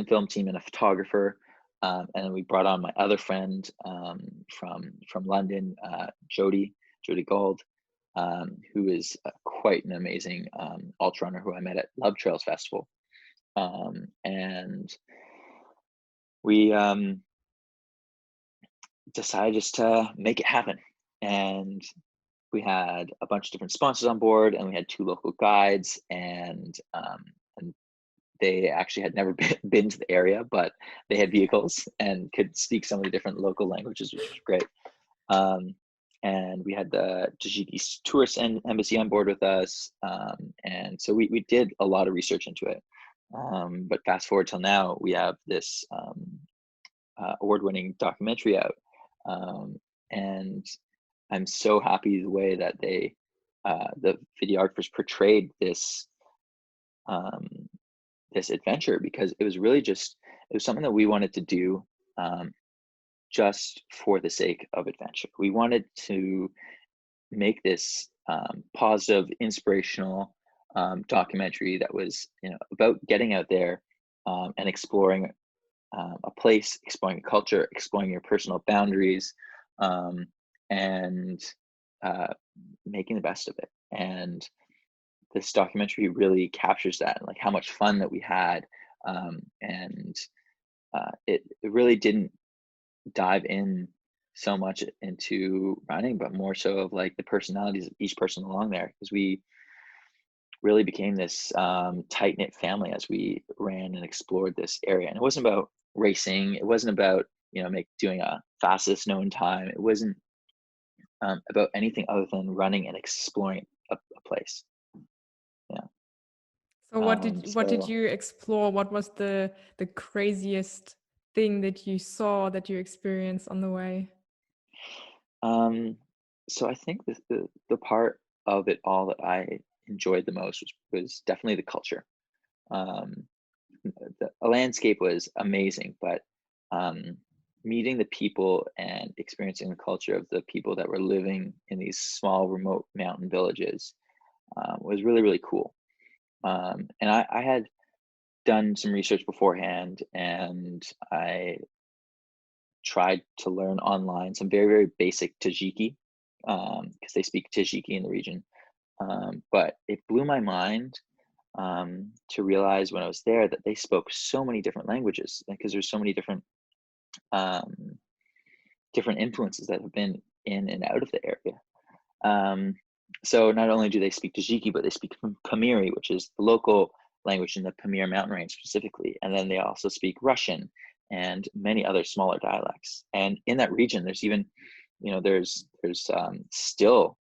film team and a photographer, and then we brought on my other friend from London, Jody Gold, who is quite an amazing ultra runner who I met at Love Trails Festival, and we decided just to make it happen. And we had a bunch of different sponsors on board, and we had 2 local guides, and they actually had never been to the area, but they had vehicles and could speak some of the different local languages, which was great. And we had the Tajiki tourist embassy on board with us, and so we did a lot of research into it. But fast forward till now, we have this award-winning documentary out, and I'm so happy the way that the videographers portrayed this adventure, because it was really it was something that we wanted to do just for the sake of adventure. We wanted to make this positive, inspirational documentary that was about getting out there and exploring a place, exploring a culture, exploring your personal boundaries, um, and uh, making the best of it. And this documentary really captures that, and like how much fun that we had. And it really didn't dive in so much into running, but more so of like the personalities of each person along there, because we really became this tight knit family as we ran and explored this area. And it wasn't about racing. It wasn't about doing a fastest known time. It wasn't about anything other than running and exploring a place. Yeah. So what did So you explore? What was the craziest thing that you saw, that you experienced on the way? um, so I think the part of it all that I enjoyed the most was definitely the culture. Um, the landscape was amazing, but um, meeting the people and experiencing the culture of the people that were living in these small, remote mountain villages was really, really cool. And I had done some research beforehand, and I tried to learn online some very, very basic Tajiki because they speak Tajiki in the region. But it blew my mind to realize when I was there that they spoke so many different languages, because there's so many um, different influences that have been in and out of the area. Um, so not only do they speak Tajiki, but they speak Pamiri, which is the local language in the Pamir mountain range specifically. And then they also speak Russian and many other smaller dialects. And in that region, there's even, there's still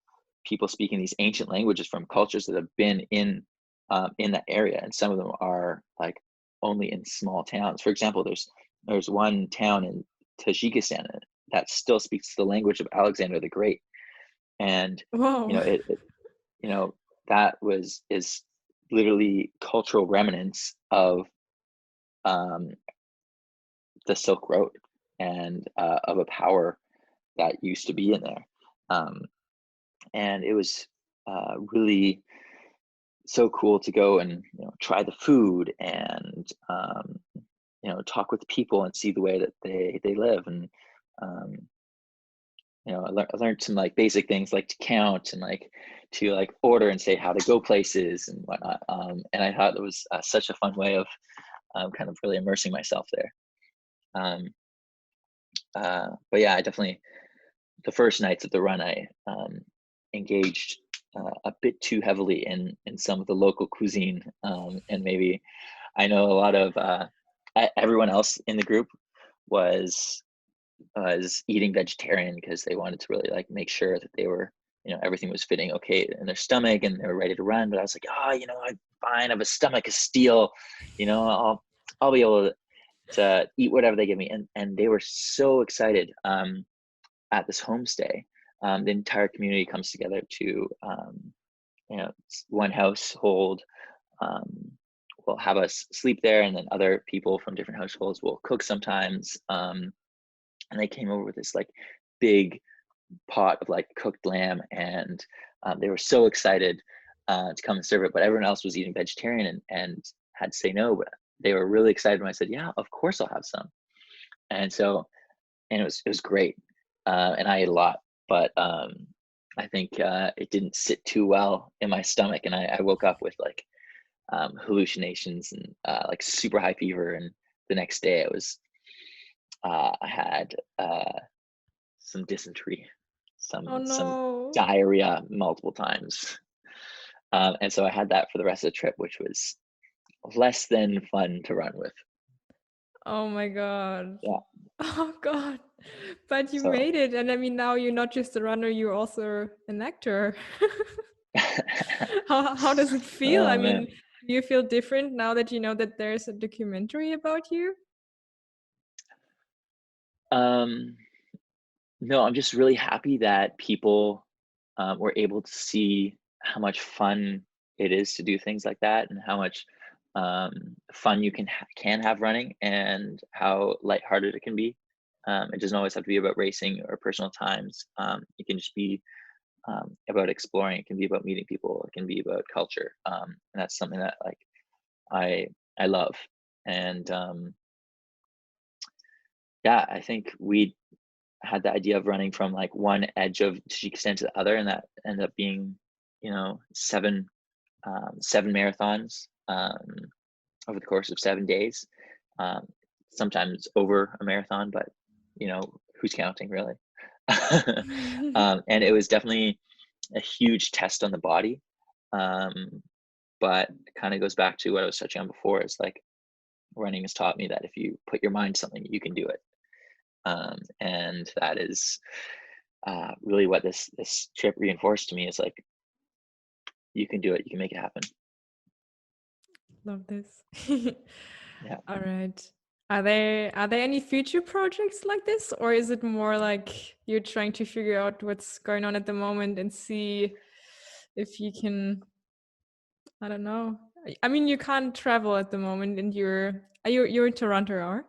people speaking these ancient languages from cultures that have been in that area, and some of them are like only in small towns. For example, there's one town in Tajikistan that still speaks the language of Alexander the Great, and you Whoa. know it you know that is literally cultural remnants of um, the Silk Road, and of a power that used to be in there. Um, and it was really so cool to go and try the food, and talk with people and see the way that they live. And um, I learned some like basic things like to count and like to like order and say how to go places and whatnot. And I thought it was such a fun way of kind of really immersing myself there. Um, but yeah, I definitely, the first nights of the run, I engaged a bit too heavily in some of the local cuisine, and maybe I know a lot of everyone else in the group was eating vegetarian because they wanted to really like make sure that they were, everything was fitting okay in their stomach and they were ready to run. But I was like, I'm fine. I have a stomach of steel. I'll be able to eat whatever they give me. And they were so excited at this homestay. The entire community comes together to, one household um, will have us sleep there, and then other people from different households will cook sometimes. And they came over with this like big pot of like cooked lamb, and they were so excited to come and serve it. But everyone else was eating vegetarian, and had to say no. But they were really excited when I said, "Yeah, of course I'll have some." And so, and it was great, and I ate a lot, but I think it didn't sit too well in my stomach, and I woke up with like hallucinations and like super high fever. And the next day, I had some dysentery, Oh some no. diarrhea multiple times, and so I had that for the rest of the trip, which was less than fun to run with. Oh my God. Yeah. Oh God. But you So, made it. And I mean, now you're not just a runner, you're also an actor. How does it feel? I oh mean, man. do you feel different now that you know that there's a documentary about you? Um, no, I'm just really happy that people were able to see how much fun it is to do things like that, and how much fun you can have running, and how lighthearted it can be. It doesn't always have to be about racing or personal times. It can just be about exploring. It can be about meeting people. It can be about culture, and that's something that like I love. And Yeah, I think we had the idea of running from like one edge of Tajikistan to the other, and that ended up being, seven marathons over the course of 7 days. Um, Sometimes over a marathon, but who's counting really? And it was definitely a huge test on the body. Um, but it kind of goes back to what I was touching on before. It's like running has taught me that if you put your mind to something, you can do it. And that is really what this trip reinforced to me is like you can do it, you can make it happen. Love this. Yeah. All right. Are there any future projects like this, or is it more like you're trying to figure out what's going on at the moment and see if you can, I don't know. I mean, you can't travel at the moment, and you're in Toronto, or?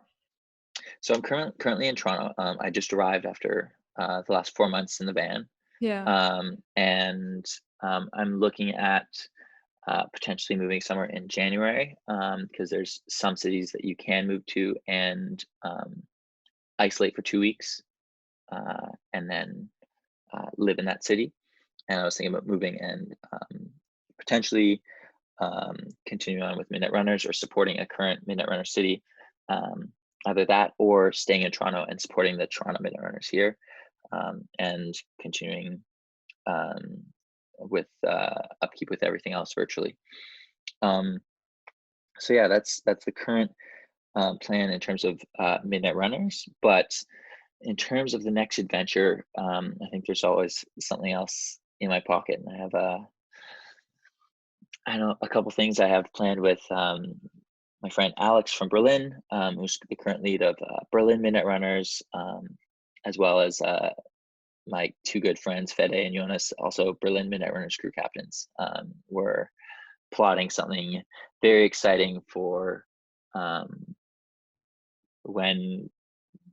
So I'm currently in Toronto. I just arrived after the last 4 months in the van, Yeah. and I'm looking at potentially moving somewhere in January because there's some cities that you can move to and isolate for 2 weeks and then live in that city. And I was thinking about moving and potentially continuing on with Midnight Runners or supporting a current Midnight Runner city. Either that or staying in Toronto and supporting the Toronto Midnight Runners here and continuing um, with upkeep with everything else virtually. Um, so yeah, that's the current plan in terms of Midnight Runners. But in terms of the next adventure, I think there's always something else in my pocket, and I have I know a couple things I have planned with my friend Alex from Berlin, who's the current lead of Berlin Midnight Runners, as well as my two good friends, Fede and Jonas, also Berlin Midnight Runners crew captains. We're plotting something very exciting for when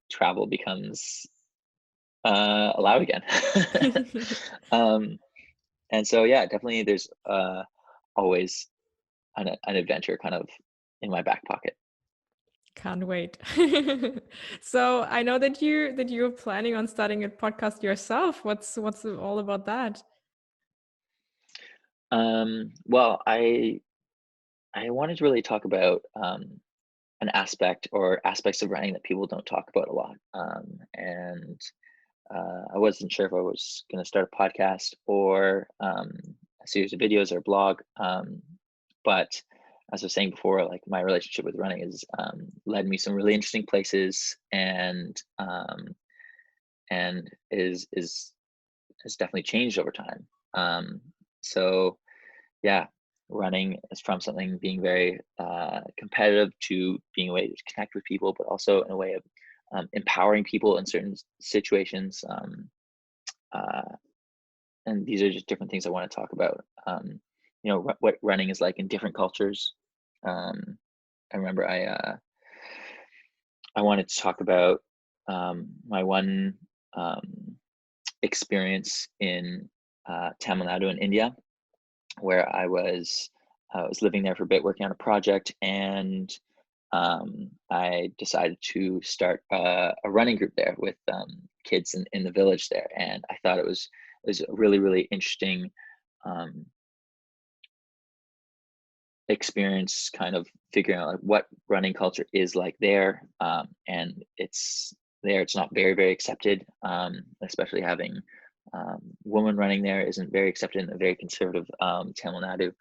travel becomes allowed again. um, and so, yeah, definitely there's always an adventure kind of in my back pocket. Can't wait. So I know that you're planning on starting a podcast yourself. What's all about that? Well, I wanted to really talk about an aspect or aspects of running that people don't talk about a lot. And I wasn't sure if I was going to start a podcast or a series of videos or a blog. But as I was saying before, like my relationship with running has led me some really interesting places and is has definitely changed over time. So yeah, running is from something being very competitive to being a way to connect with people, but also in a way of empowering people in certain situations. Uh, and these are just different things I want to talk about. What running is like in different cultures. I remember I wanted to talk about my one experience in Tamil Nadu in India, where I was living there for a bit, working on a project, and I decided to start a running group there with kids in the village there, and I thought it was a really really interesting um, experience, kind of figuring out like what running culture is like there, and it's not very very accepted, especially having woman running there isn't very accepted in a very conservative Tamil Nadu.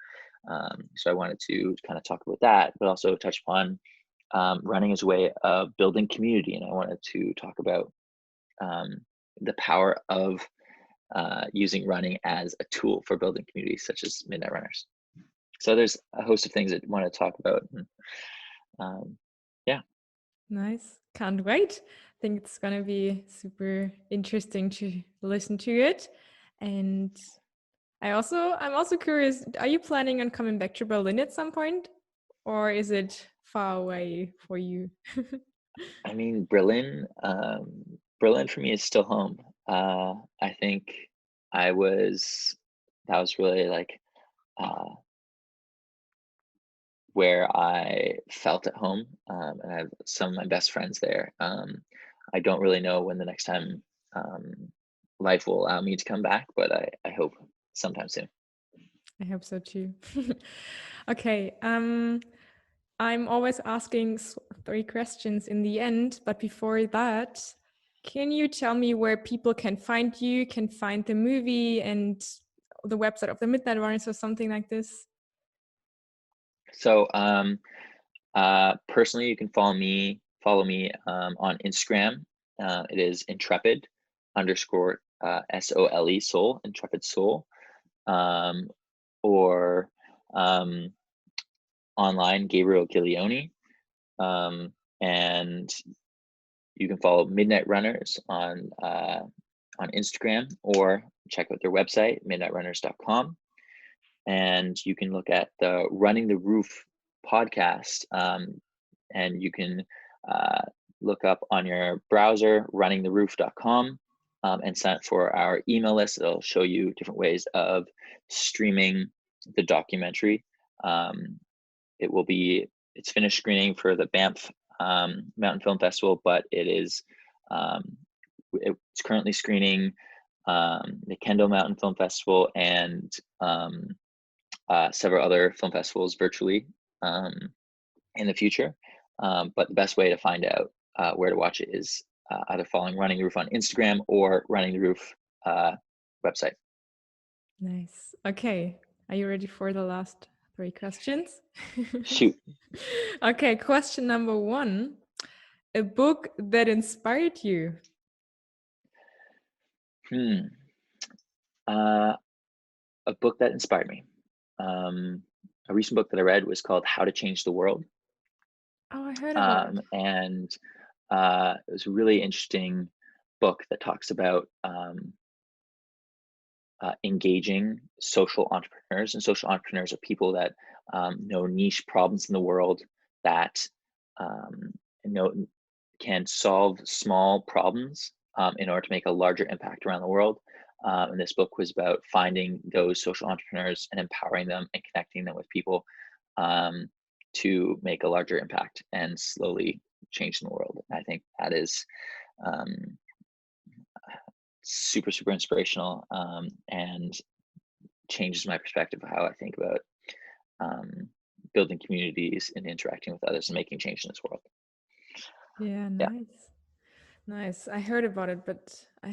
So I wanted to kind of talk about that, but also touch upon running as a way of building community. And I wanted to talk about um, the power of using running as a tool for building communities, such as Midnight Runners. So there's a host of things that I want to talk about. And, yeah. Nice. Can't wait. I think it's gonna be super interesting to listen to it. And I'm also curious, are you planning on coming back to Berlin at some point? Or is it far away for you? I mean, Berlin for me is still home. I think I was, that was really like uh, where I felt at home, and I have some of my best friends there. I don't really know when the next time life will allow me to come back, but I hope sometime soon. I hope so too. Okay. I'm always asking 3 questions in the end, but before that, can you tell me where people can find you, can find the movie and the website of the Midnight Runners or something like this? So personally, you can follow me on Instagram. It is intrepid underscore SOLE soul, intrepid soul, or online Gabriel Ghiglione, and you can follow Midnight Runners on Instagram, or check out their website, midnightrunners.com. And you can look at the Running the Roof podcast, and you can look up on your browser runningtheroof.com, and sign up for our email list. It'll show you different ways of streaming the documentary. It's finished screening for the Banff Mountain Film Festival, but it's currently screening the Kendall Mountain Film Festival and several other film festivals virtually in the future. But the best way to find out where to watch it is either following Running the Roof on Instagram or Running the Roof website. Nice. Okay. Are you ready for the last 3 questions? Shoot. Okay, question number 1. A book that inspired you? A book that inspired me. A recent book that I read was called How to Change the World. Oh, I heard about it. And it was a really interesting book that talks about engaging social entrepreneurs. And social entrepreneurs are people that know niche problems in the world, that can solve small problems in order to make a larger impact around the world. And this book was about finding those social entrepreneurs and empowering them and connecting them with people to make a larger impact and slowly change the world. And I think that is super, super inspirational, and changes my perspective of how I think about building communities and interacting with others and making change in this world. Yeah, nice. Nice. I heard about it, but I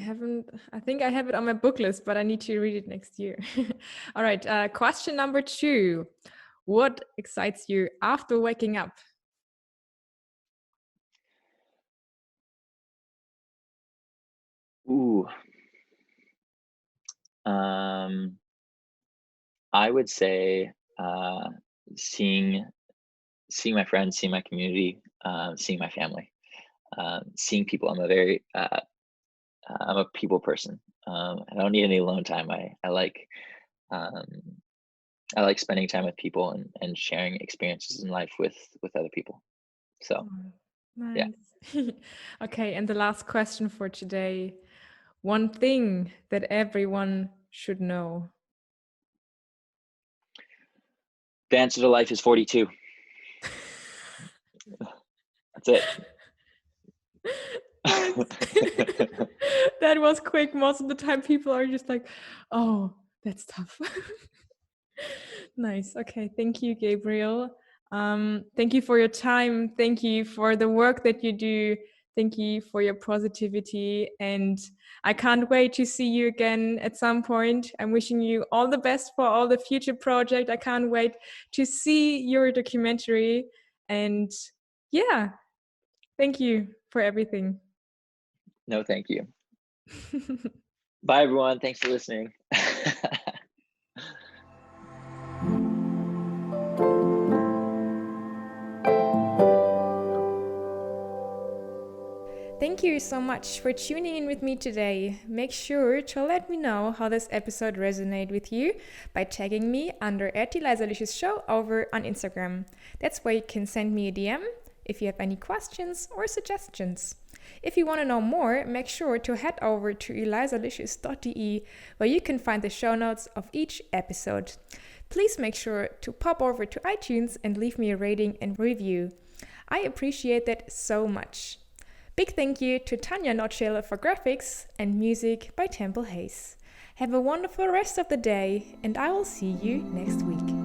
think I have it on my book list, but I need to read it next year. All right. Question number 2. What excites you after waking up? Ooh. I would say seeing my friends, seeing my community, seeing my family, seeing people. I'm a people person. I don't need any alone time. I like spending time with people and sharing experiences in life with other people. So nice. Yeah. Okay, and the last question for today. One thing that everyone should know. The answer to life is 42. That's it. That was quick. Most of the time people are just like, oh, that's tough. Nice. Okay. Thank you, Gabriel. Thank you for your time. Thank you for the work that you do. Thank you for your positivity. And I can't wait to see you again at some point. I'm wishing you all the best for all the future projects. I can't wait to see your documentary. And yeah, thank you for everything. No, thank you. Bye, everyone. Thanks for listening. Thank you so much for tuning in with me today. Make sure to let me know how this episode resonated with you by tagging me under @ElisaLicious over on Instagram. That's where you can send me a DM if you have any questions or suggestions. If you want to know more, make sure to head over to elisalicious.de, where you can find the show notes of each episode. Please make sure to pop over to iTunes and leave me a rating and review. I appreciate that so much. Big thank you to Tanja Notschaele for graphics and music by Temple Hayes. Have a wonderful rest of the day, and I will see you next week.